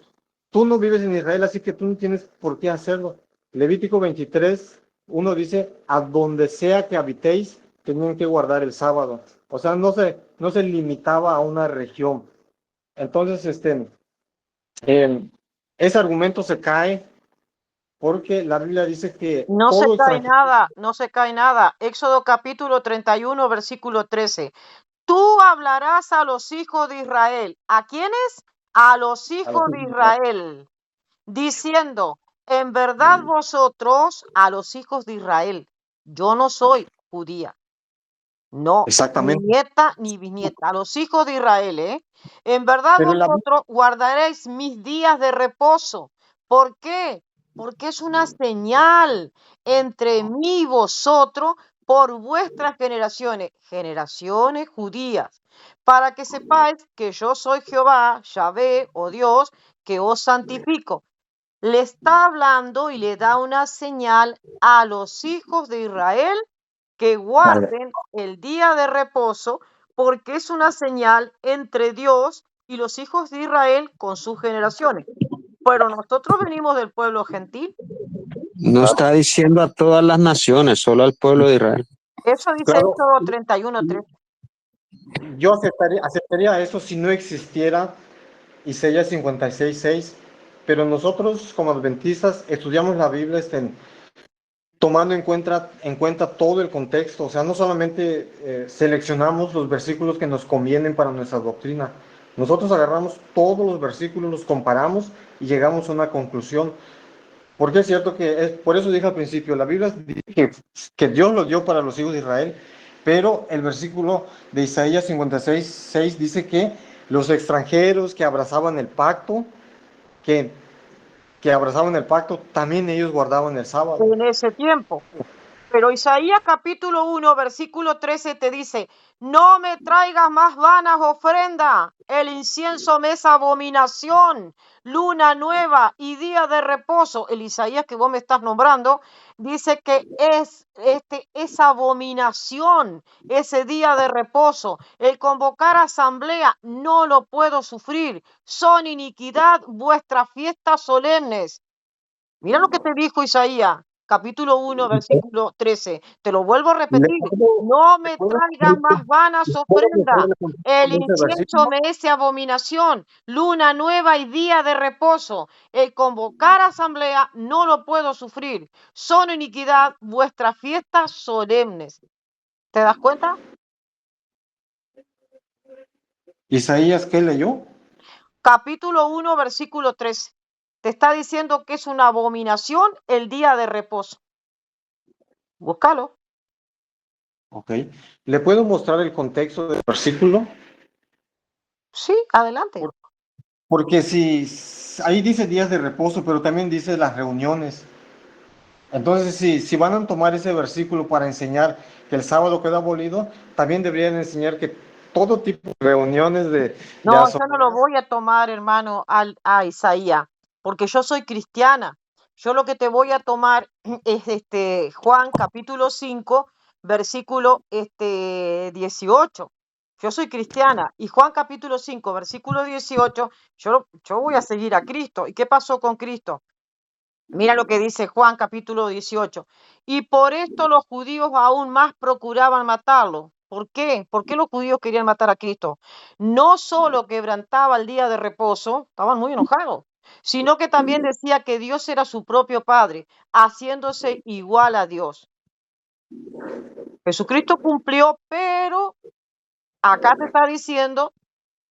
tú no vives en Israel, así que tú no tienes por qué hacerlo. Levítico 23, uno dice, a donde sea que habitéis, tenían que guardar el sábado. O sea, no se limitaba a una región. Entonces, eh, ese argumento se cae porque la Biblia dice que No se todo cae extranjero, nada, no se cae nada. Éxodo capítulo 31, versículo 13. Tú hablarás a los hijos de Israel. ¿A quiénes? A los hijos de Israel, diciendo, en verdad vosotros, a los hijos de Israel, yo no soy judía. No, ni exactamente, nieta ni bisnieta, a los hijos de Israel, ¿eh? En verdad pero la vosotros guardaréis mis días de reposo. ¿Por qué? Porque es una señal entre mí y vosotros por vuestras generaciones, generaciones judías, para que sepáis que yo soy Jehová, Yahvé o Dios, que os santifico. Le está hablando y le da una señal a los hijos de Israel que guarden el día de reposo, porque es una señal entre Dios y los hijos de Israel con sus generaciones. Pero nosotros venimos del pueblo gentil. No está diciendo a todas las naciones, solo al pueblo de Israel. Eso dice claro, Éxodo 31:3. yo aceptaría eso si no existiera Isaías 56:6, pero nosotros como adventistas estudiamos la Biblia tomando en cuenta todo el contexto, o sea, no solamente seleccionamos los versículos que nos convienen para nuestra doctrina, nosotros agarramos todos los versículos, los comparamos y llegamos a una conclusión. Porque es cierto que, por eso dije al principio, la Biblia dice que Dios lo dio para los hijos de Israel, pero el versículo de Isaías 56:6 dice que los extranjeros que abrazaban el pacto, que, que abrazaban el pacto, también ellos guardaban el sábado. En ese tiempo. Pero Isaías capítulo 1, versículo 13 te dice, no me traigas más vanas ofrendas, el incienso me es abominación, luna nueva y día de reposo. El Isaías que vos me estás nombrando dice que es abominación ese día de reposo. El convocar asamblea no lo puedo sufrir, son iniquidad vuestras fiestas solemnes. Mira lo que te dijo Isaías, capítulo 1, versículo 13. Te lo vuelvo a ¿Le repetir. puedo, No le me puedo- traigas más vanas le puedo mostrar ofrendas. el contexto El de ese incienso versículo? me es abominación. Luna nueva y día de reposo. El convocar asamblea no lo puedo sufrir. Son iniquidad vuestras fiestas solemnes. ¿Te das cuenta? Isaías, ¿qué leyó? Capítulo 1, versículo 13. Te está diciendo que es una abominación el día de reposo. Búscalo. Ok. ¿Le puedo mostrar el contexto del versículo? Sí, adelante. Porque si ahí dice días de reposo, pero también dice las reuniones. Entonces, si van a tomar ese versículo para enseñar que el sábado queda abolido, también deberían enseñar que todo tipo de reuniones de No, yo no lo asambleas. voy a tomar, hermano, a Isaías, porque yo soy cristiana. Yo lo que te voy a tomar es Juan capítulo 5, versículo 18. Yo soy cristiana y Juan capítulo 5, versículo 18, yo voy a seguir a Cristo. ¿Y qué pasó con Cristo? Mira lo que dice Juan capítulo 18. Y por esto los judíos aún más procuraban matarlo. ¿Por qué? ¿Por qué los judíos querían matar a Cristo? No solo quebrantaba el día de reposo, estaban muy enojados, sino que también decía que Dios era su propio Padre, haciéndose igual a Dios. Jesucristo cumplió, pero acá te está diciendo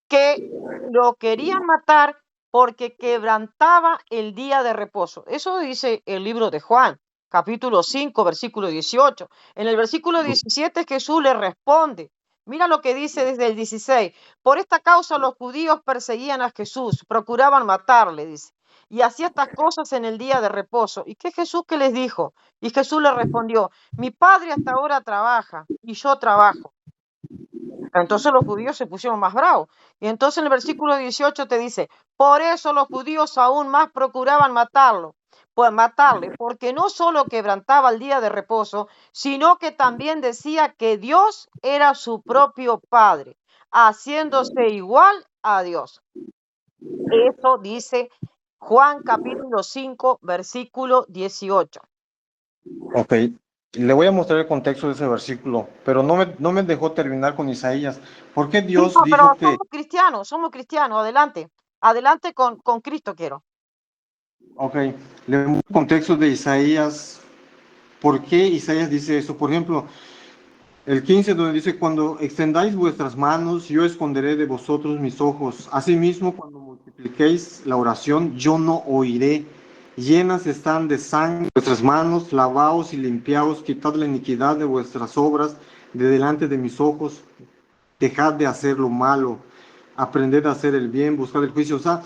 que lo querían matar porque quebrantaba el día de reposo. Eso dice el libro de Juan, capítulo 5, versículo 18. En el versículo 17 Jesús le responde. Mira lo que dice desde el 16. Por esta causa los judíos perseguían a Jesús, procuraban matarle, dice. Y hacía estas cosas en el día de reposo. ¿Y qué Jesús que les dijo? Y Jesús le respondió, mi padre hasta ahora trabaja y yo trabajo. Entonces los judíos se pusieron más bravos. Y entonces en el versículo 18 te dice, por eso los judíos aún más procuraban matarlo. pues matarle, porque no solo quebrantaba el día de reposo, sino que también decía que Dios era su propio Padre, haciéndose igual a Dios. Eso dice Juan capítulo 5, versículo 18. Ok, le voy a mostrar el contexto de ese versículo, pero no me dejó terminar con Isaías. ¿Por qué Sí, Dios no, pero dijo que... somos cristianos, adelante. Adelante con Cristo quiero. Ok, le muestro el contexto de Isaías. ¿Por qué Isaías dice eso? Por ejemplo, el 15 donde dice, cuando extendáis vuestras manos, yo esconderé de vosotros mis ojos. Asimismo, cuando multipliquéis la oración, yo no oiré. Llenas están de sangre vuestras manos, lavaos y limpiaos, quitad la iniquidad de vuestras obras de delante de mis ojos. Dejad de hacer lo malo, aprended a hacer el bien, buscad el juicio. O sea,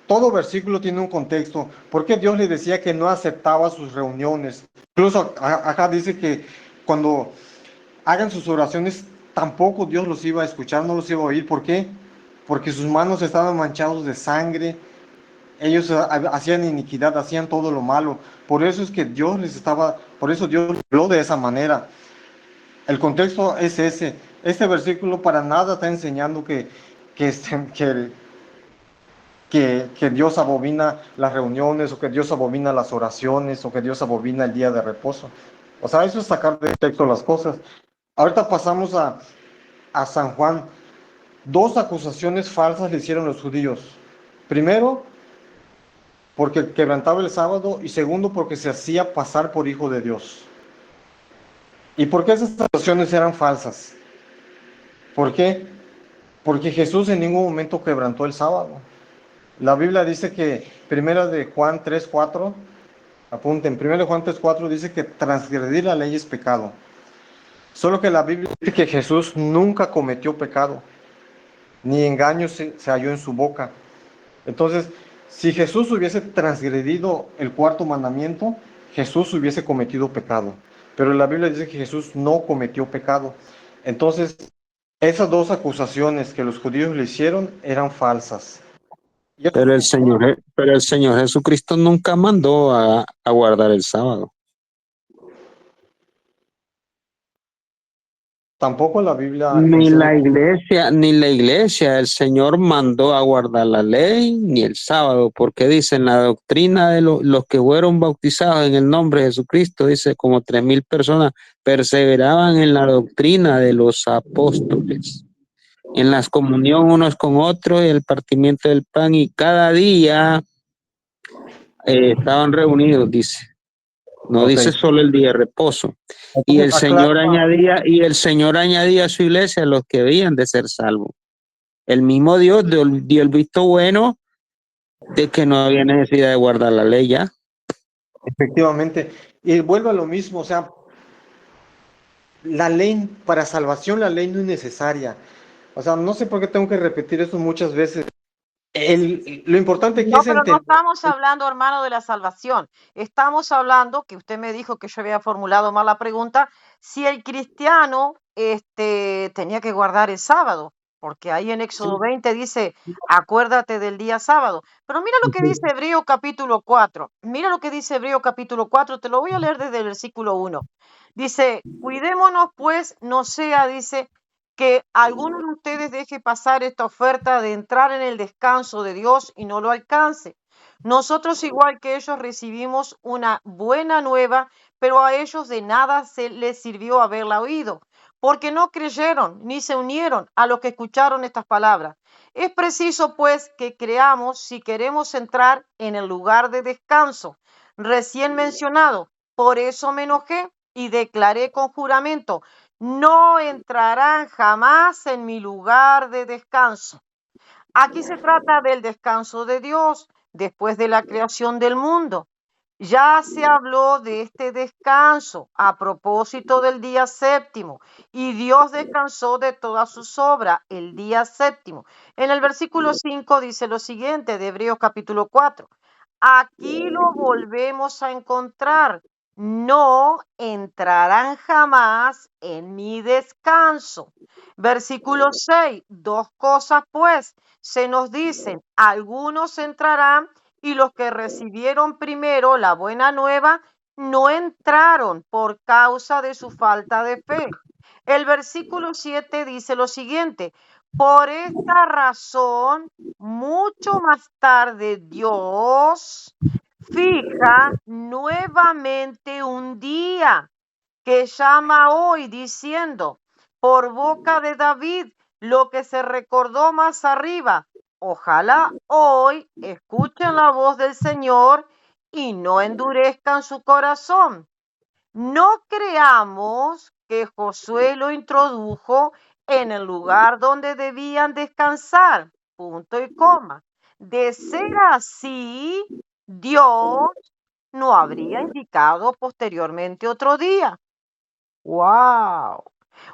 todo versículo tiene un contexto. ¿Por qué Dios le decía que no aceptaba sus reuniones? Incluso acá dice que cuando hagan sus oraciones, tampoco Dios los iba a escuchar, no los iba a oír. ¿Por qué? Porque sus manos estaban manchados de sangre, ellos hacían iniquidad, hacían todo lo malo. Por eso es que Dios les estaba, por eso Dios habló de esa manera. El contexto es ese. Este versículo para nada está enseñando que, que Dios abomina las reuniones o que Dios abomina las oraciones o que Dios abomina el día de reposo. O sea, eso es sacar de texto las cosas. Ahorita pasamos a San Juan. Dos acusaciones falsas le hicieron los judíos. Primero, porque quebrantaba el sábado y segundo, porque se hacía pasar por hijo de Dios. ¿Y por qué esas acusaciones eran falsas? ¿Por qué? Porque Jesús en ningún momento quebrantó el sábado. La Biblia dice que primera de Juan 3:4, apunten, primera de Juan 3:4 dice que transgredir la ley es pecado. Solo que la Biblia dice que Jesús nunca cometió pecado, ni engaño se halló en su boca. Entonces, si Jesús hubiese transgredido el cuarto mandamiento, Jesús hubiese cometido pecado. Pero la Biblia dice que Jesús no cometió pecado. Entonces, esas dos acusaciones que los judíos le hicieron eran falsas. Y eso Pero el Señor Jesucristo nunca mandó a guardar el sábado. tampoco la Biblia Ni enseña. la iglesia, el Señor mandó a guardar la ley, ni el sábado, porque dicen la doctrina de los que fueron bautizados en el nombre de Jesucristo, dice como 3,000 personas perseveraban en la doctrina de los apóstoles, en las comunión unos con otros, y el partimiento del pan, y cada día estaban reunidos, dice. No Ok. dice solo el día de reposo. Y Entonces, y el Señor añadía a su iglesia a los que debían de ser salvos. El mismo Dios dio el visto bueno de que no había necesidad de guardar la ley ya. efectivamente. Y vuelvo a lo mismo, o sea, la ley, para salvación, la ley no es necesaria. O sea, no sé por qué tengo que repetir eso muchas veces. Lo importante aquí No, es pero no entender. estamos hablando, hermano, de la salvación. Estamos hablando, que usted me dijo que yo había formulado mal la pregunta, si el cristiano tenía que guardar el sábado, porque ahí en Sí, Éxodo 20 dice, acuérdate del día sábado. Pero mira lo que dice Hebreo capítulo 4. Mira lo que dice Hebreo capítulo 4. Te lo voy a leer desde el versículo 1. Dice, cuidémonos pues, no sea, dice, que alguno de ustedes deje pasar esta oferta de entrar en el descanso de Dios y no lo alcance. Nosotros, igual que ellos, recibimos una buena nueva, pero a ellos de nada se les sirvió haberla oído, porque no creyeron ni se unieron a los que escucharon estas palabras. Es preciso, pues, que creamos si queremos entrar en el lugar de descanso recién mencionado. Por eso me enojé y declaré con juramento, no entrarán jamás en mi lugar de descanso. Aquí se trata del descanso de Dios después de la creación del mundo. Ya se habló de este descanso a propósito del día séptimo y Dios descansó de todas sus obras el día séptimo. En el versículo 5 dice lo siguiente de Hebreos capítulo 4. Aquí lo volvemos a encontrar. No entrarán jamás en mi descanso. Versículo 6. Dos cosas pues se nos dicen. Algunos entrarán y los que recibieron primero la buena nueva no entraron por causa de su falta de fe. El versículo 7 dice lo siguiente: por esta razón, mucho más tarde Dios fija nuevamente un día que llama hoy, diciendo, por boca de David, lo que se recordó más arriba. Ojalá hoy escuchen la voz del Señor y no endurezcan su corazón. No creamos que Josué lo introdujo en el lugar donde debían descansar. Punto y coma. De ser así, Dios no habría indicado posteriormente otro día. ¡Wow!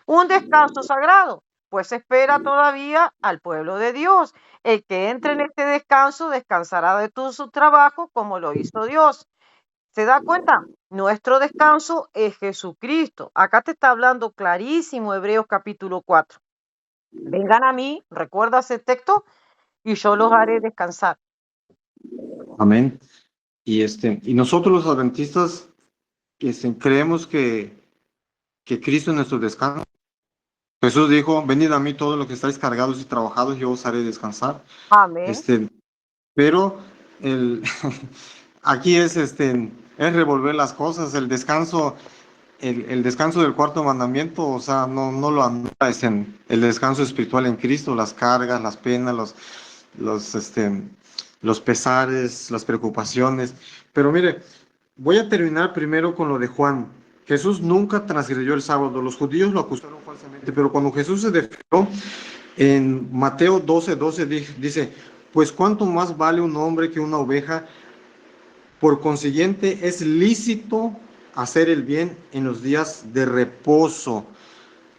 Un descanso sagrado, pues espera todavía al pueblo de Dios. El que entre en este descanso descansará de todo su trabajo como lo hizo Dios. ¿Se da cuenta? Nuestro descanso es Jesucristo. Acá te está hablando clarísimo Hebreos capítulo 4. Vengan a mí, recuerda ese texto, y yo los haré descansar. Amén. Y nosotros los adventistas creemos que Cristo es nuestro descanso. Jesús dijo, venid a mí todos los que estáis cargados y trabajados, yo os haré descansar. Amén. Pero el, aquí es revolver las cosas. El descanso del cuarto mandamiento, o sea, no lo anula, es en el descanso espiritual en Cristo, las cargas, las penas, los, este, los pesares, las preocupaciones. Pero mire, voy a terminar primero con lo de Juan. Jesús nunca transgredió el sábado. Los judíos lo acusaron falsamente, pero cuando Jesús se defendió, en Mateo 12:12 dice, pues cuánto más vale un hombre que una oveja. Por consiguiente, es lícito hacer el bien en los días de reposo.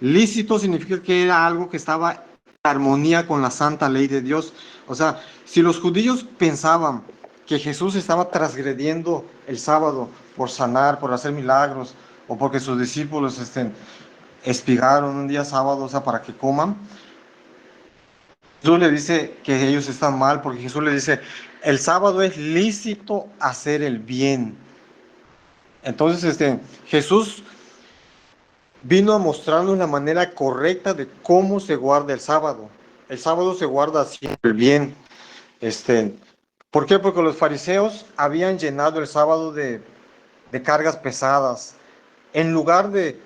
Lícito significa que era algo que estaba en armonía con la santa ley de Dios. O sea, si los judíos pensaban que Jesús estaba transgrediendo el sábado por sanar, por hacer milagros, o porque sus discípulos espigaron un día sábado, o sea, para que coman, Jesús le dice que ellos están mal, porque Jesús le dice, el sábado es lícito hacer el bien. Entonces, Jesús vino a mostrarnos la manera correcta de cómo se guarda el sábado. El sábado se guarda haciendo el bien. ¿Por qué? Porque los fariseos habían llenado el sábado de cargas pesadas. En lugar de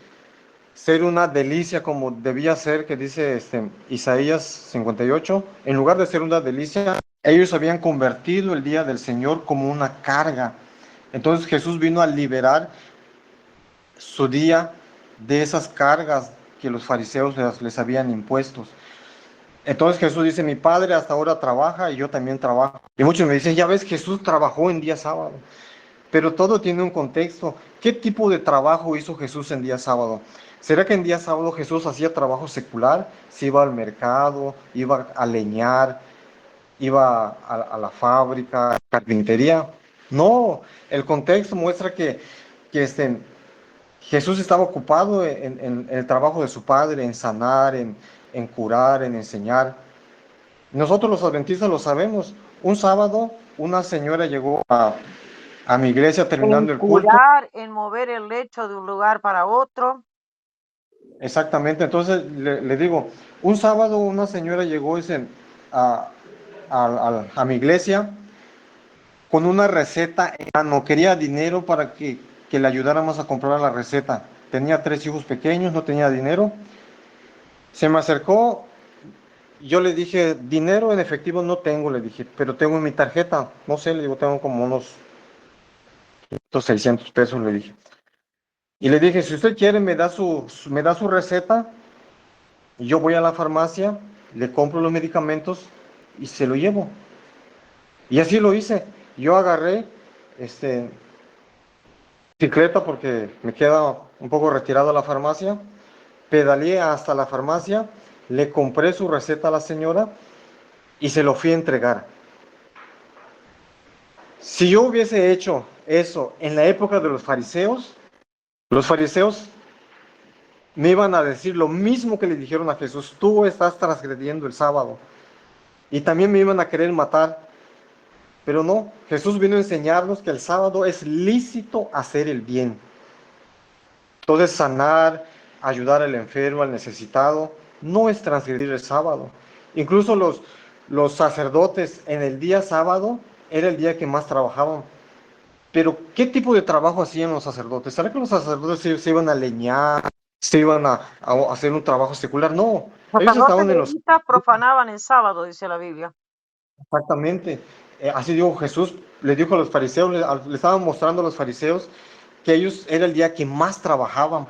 ser una delicia como debía ser, que dice Isaías 58, en lugar de ser una delicia, ellos habían convertido el día del Señor como una carga. Entonces Jesús vino a liberar su día de esas cargas que los fariseos les habían impuesto. Entonces Jesús dice, mi padre hasta ahora trabaja y yo también trabajo. Y muchos me dicen, ya ves, Jesús trabajó en día sábado. Pero todo tiene un contexto. ¿Qué tipo de trabajo hizo Jesús en día sábado? ¿Será que en día sábado Jesús hacía trabajo secular? Se iba al mercado, iba a leñar, iba a la fábrica, carpintería. No, el contexto muestra que Jesús estaba ocupado en el trabajo de su Padre, en sanar, en curar, en enseñar. Nosotros los adventistas lo sabemos. Un sábado, una señora llegó a mi iglesia En terminando el culto. curar, en mover el lecho de un lugar para otro. Exactamente, entonces le digo, un sábado una señora llegó a, a mi iglesia con una receta, no quería dinero para que le ayudáramos a comprar la receta. Tenía 3 hijos pequeños, no tenía dinero. Se me acercó, yo le dije, dinero en efectivo no tengo, le dije, pero tengo mi tarjeta, no sé, le digo, tengo como unos 600 pesos, le dije. Y le dije, si usted quiere, me da su receta, y yo voy a la farmacia, le compro los medicamentos y se lo llevo. Y así lo hice. Yo agarré, bicicleta porque me queda un poco retirado a la farmacia, pedaleé hasta la farmacia, le compré su receta a la señora y se lo fui a entregar. Si yo hubiese hecho eso en la época de los fariseos me iban a decir lo mismo que le dijeron a Jesús, tú estás transgrediendo el sábado. Y también me iban a querer matar. Pero no, Jesús vino a enseñarnos que el sábado es lícito hacer el bien. Entonces, sanar, ayudar al enfermo, al necesitado, no es transgredir el sábado. Incluso los sacerdotes en el día sábado era el día que más trabajaban. Pero, ¿qué tipo de trabajo hacían los sacerdotes? ¿Será que los sacerdotes se iban a leñar, se iban a hacer un trabajo secular? No, ellos Sacerdotes estaban en los... levitas profanaban el sábado, dice la Biblia. Exactamente. Así dijo Jesús, le dijo a los fariseos, le estaban mostrando a los fariseos que ellos era el día que más trabajaban,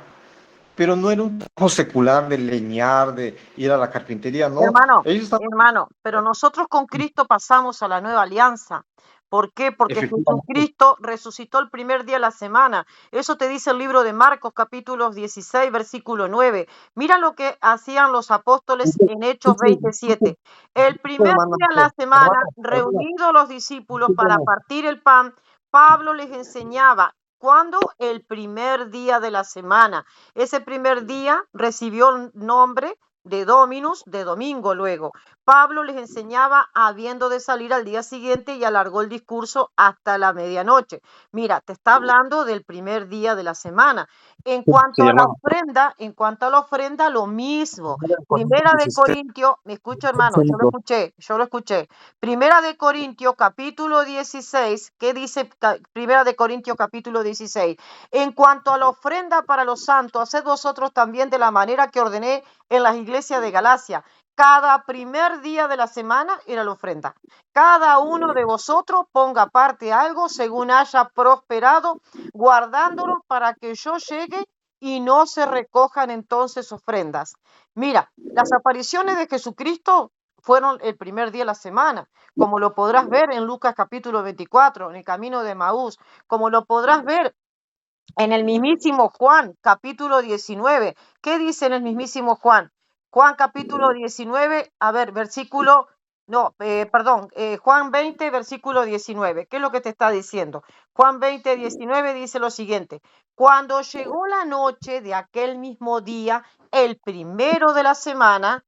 pero no era un trabajo secular de leñar, de ir a la carpintería, no. Hermano, Ellos estaban hermano, pero nosotros con Cristo pasamos a la nueva alianza. ¿Por qué? Porque efectivamente. Jesucristo resucitó el primer día de la semana. Eso te dice el libro de Marcos, capítulo 16, versículo 9. Mira lo que hacían los apóstoles en Hechos 27. El primer Hermana, día de la semana, reunidos los discípulos para discúlpeme. partir el pan, Pablo les enseñaba. ¿Cuándo? El primer día de la semana. Ese primer día recibió el nombre de Dominus, de domingo luego. Pablo les enseñaba habiendo de salir al día siguiente y alargó el discurso hasta la medianoche. Mira, te está hablando del primer día de la semana. En cuanto Sí, a hermano. la ofrenda, lo mismo. Corintios Primera de 16, Corintios, me escucha hermano, yo lo escuché. Primera de Corintios, capítulo 16, ¿qué dice Primera de Corintios, capítulo 16? En cuanto a la ofrenda para los santos, haced vosotros también de la manera que ordené en las iglesias de Galacia. Cada primer día de la semana era la ofrenda. Cada uno de vosotros ponga aparte algo según haya prosperado, guardándolo para que yo llegue y no se recojan entonces ofrendas. Mira, las apariciones de Jesucristo fueron el primer día de la semana, como lo podrás ver en Lucas capítulo 24, en el camino de Maús, como lo podrás ver en el mismísimo Juan, capítulo 19. ¿Qué dice en el mismísimo Juan? Juan, capítulo 19, a ver, versículo, no, perdón, Juan 20, versículo 19. ¿Qué es lo que te está diciendo? Juan 20, 19 dice lo siguiente. Cuando llegó la noche de aquel mismo día, el primero de la semana,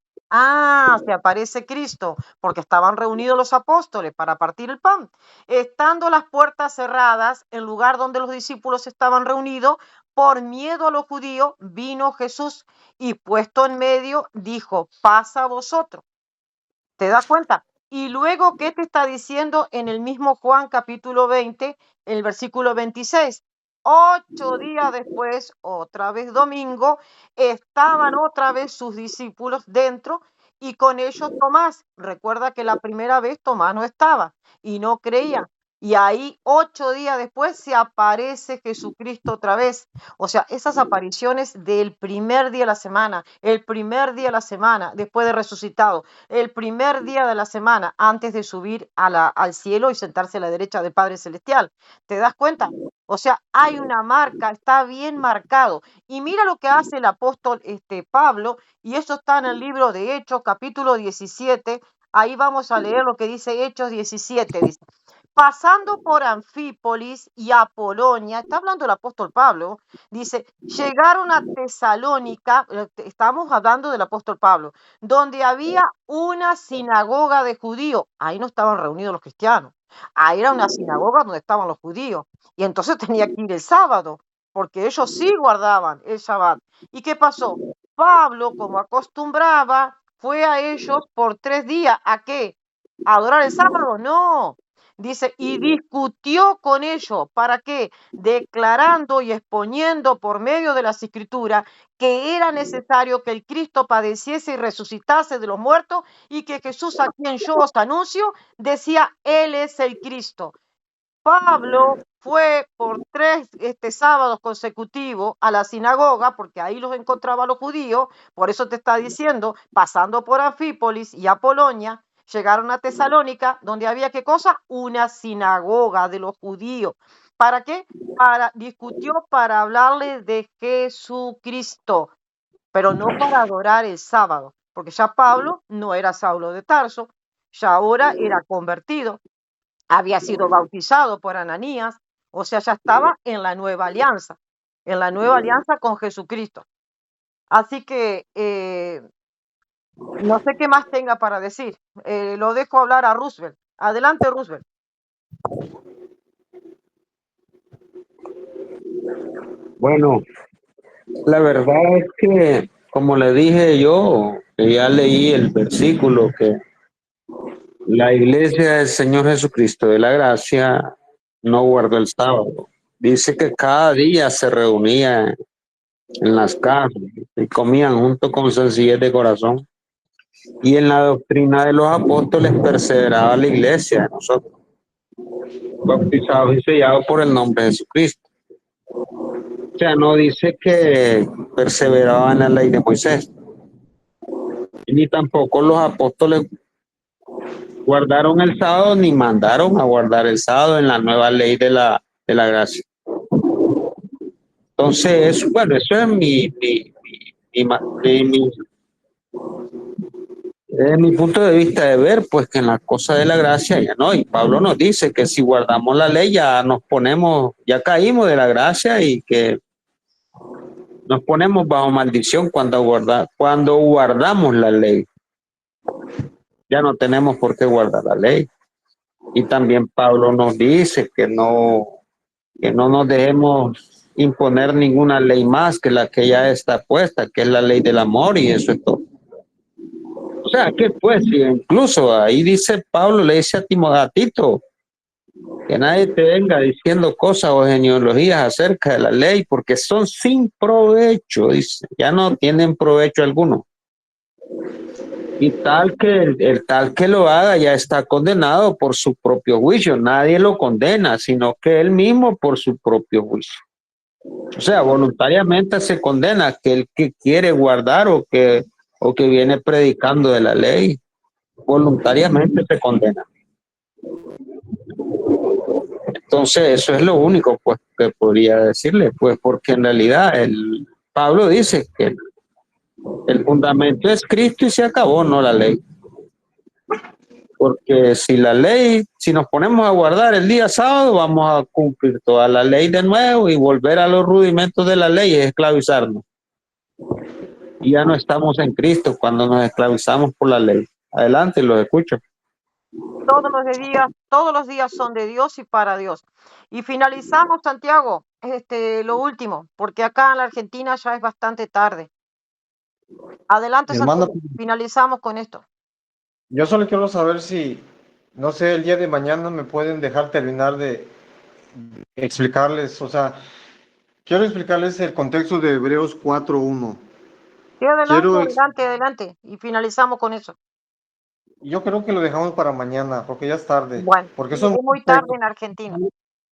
se aparece Cristo, porque estaban reunidos los apóstoles para partir el pan. Estando las puertas cerradas, el lugar donde los discípulos estaban reunidos, por miedo a los judíos, vino Jesús y puesto en medio, dijo, pasa a vosotros. ¿Te das cuenta? Y luego, ¿qué te está diciendo en el mismo Juan capítulo 20, el versículo 26? 8 días después, otra vez domingo, estaban otra vez sus discípulos dentro y con ellos Tomás. Recuerda que la primera vez Tomás no estaba y no creía. Y ahí 8 días después se aparece Jesucristo otra vez. O sea, esas apariciones del primer día de la semana, el primer día de la semana después de resucitado, el primer día de la semana antes de subir al cielo y sentarse a la derecha del Padre Celestial. ¿Te das cuenta? O sea, hay una marca, está bien marcado. Y mira lo que hace el apóstol Pablo, y eso está en el libro de Hechos, capítulo 17. Ahí vamos a leer lo que dice Hechos 17. Dice, pasando por Anfípolis y Apolonia, está hablando el apóstol Pablo, dice, llegaron a Tesalónica, estamos hablando del apóstol Pablo, donde había una sinagoga de judíos. Ahí no estaban reunidos los cristianos. Ahí era una sinagoga donde estaban los judíos. Y entonces tenía que ir el sábado, porque ellos sí guardaban el Shabbat. ¿Y qué pasó? Pablo, como acostumbraba, fue a ellos por 3 días. ¿A qué? ¿A adorar el sábado? No. Dice, y discutió con ellos. ¿Para qué? Declarando y exponiendo por medio de las escrituras que era necesario que el Cristo padeciese y resucitase de los muertos y que Jesús, a quien yo os anuncio, decía, Él es el Cristo. Pablo fue por 3 sábados consecutivos a la sinagoga, porque ahí los encontraba los judíos, por eso te está diciendo, pasando por Anfípolis y Apolonia, llegaron a Tesalónica, donde había qué cosa, una sinagoga de los judíos. ¿Para qué? Discutió para hablarles de Jesucristo, pero no para adorar el sábado, porque ya Pablo no era Saulo de Tarso, ya ahora era convertido, había sido bautizado por Ananías, o sea, ya estaba en la nueva alianza con Jesucristo. Así que no sé qué más tenga para decir. Lo dejo hablar a Roosevelt. Adelante, Roosevelt. Bueno, la verdad es que, como le dije yo, que ya leí el versículo que la iglesia del Señor Jesucristo de la Gracia no guardó el sábado. Dice que cada día se reunía en las casas y comían junto con sencillez de corazón. Y en la doctrina de los apóstoles perseveraba la iglesia de nosotros, bautizados y sellados por el nombre de Jesucristo. O sea, no dice que perseveraba en la ley de Moisés, ni tampoco los apóstoles guardaron el sábado ni mandaron a guardar el sábado en la nueva ley de la gracia. Entonces, bueno, eso es mi punto de vista de ver, pues que en la cosa de la gracia ya no. Y Pablo nos dice que si guardamos la ley ya nos ponemos, ya caímos de la gracia y que nos ponemos bajo maldición cuando guardamos la ley. Ya no tenemos por qué guardar la ley. Y también Pablo nos dice que no nos dejemos imponer ninguna ley más que la que ya está puesta, que es la ley del amor, y eso es todo. O sea, que pues, incluso ahí dice Pablo, le dice a Tito, que nadie te venga diciendo cosas o genealogías acerca de la ley, porque son sin provecho, dice, ya no tienen provecho alguno. Y el tal que lo haga ya está condenado por su propio juicio. Nadie lo condena, sino que él mismo por su propio juicio. O sea, voluntariamente se condena aquel que quiere guardar o que viene predicando de la ley. Voluntariamente se condena. Entonces, eso es lo único pues, que podría decirle, pues, porque en realidad Pablo dice que el fundamento es Cristo y se acabó, no la ley. Porque si nos ponemos a guardar el día sábado, vamos a cumplir toda la ley de nuevo y volver a los rudimentos de la ley es esclavizarnos. Y ya no estamos en Cristo cuando nos esclavizamos por la ley. Adelante, los escucho. Todos los días son de Dios y para Dios. Y finalizamos, Santiago, lo último, porque acá en la Argentina ya es bastante tarde. Adelante, Hermano, Santiago, finalizamos con esto. yo solo quiero saber si, no sé, el día de mañana me pueden dejar terminar de explicarles, o sea, quiero explicarles el contexto de Hebreos 4:1. Sí, adelante, Quiero, adelante, adelante. Y finalizamos con eso. yo creo que lo dejamos para mañana, porque ya es tarde, Bueno, porque sí, son es muy tarde en Argentina.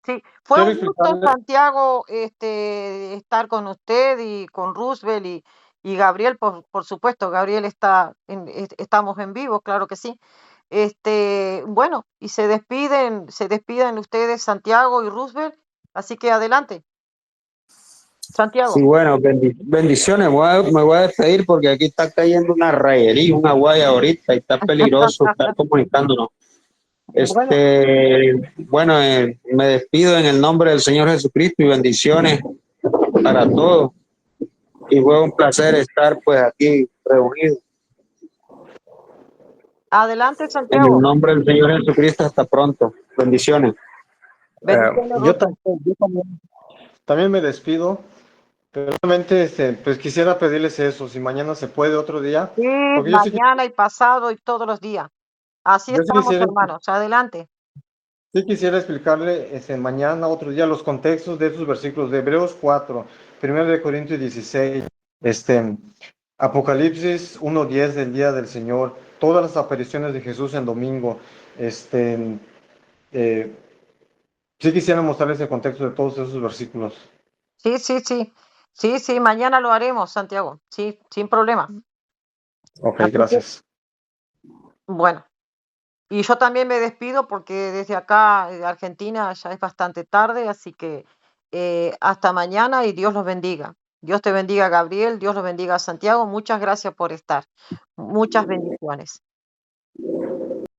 Sí, fue quiero un gusto, explicarles, Santiago, estar con usted y con Roosevelt y Gabriel, por supuesto, Gabriel estamos en vivo, claro que sí. Bueno, y se despiden ustedes, Santiago y Roosevelt, así que adelante, Santiago. Sí, bueno, bendiciones. Me voy a despedir porque aquí está cayendo una rayería, una guaya ahorita y está peligroso estar comunicándonos. Bueno, Bueno, me despido en el nombre del Señor Jesucristo y bendiciones para todos. Y fue un placer estar pues aquí reunidos. adelante, En el Santiago. nombre del Señor Jesucristo, hasta pronto. Bendiciones. Bendiciones, yo, Roosevelt. yo también me despido, pero realmente pues quisiera pedirles eso, si mañana se puede otro día, Sí, porque mañana y pasado y todos los días. Así yo sí estamos, quisiera hermanos. Adelante. Sí quisiera explicarle mañana, otro día, los contextos de esos versículos de Hebreos 4, 1 de Corintios 16, Apocalipsis 1:10 del día del Señor, todas las apariciones de Jesús en domingo. Eh, sí quisiera mostrarles el contexto de todos esos versículos. Sí, sí, sí. Sí, sí, mañana lo haremos, Santiago. Sí, sin problema. Ok, Así que, gracias. bueno. Y yo también me despido porque desde acá, de Argentina, ya es bastante tarde, así que hasta mañana y Dios los bendiga. Dios te bendiga, Gabriel. Dios los bendiga, Santiago. Muchas gracias por estar. Muchas bendiciones.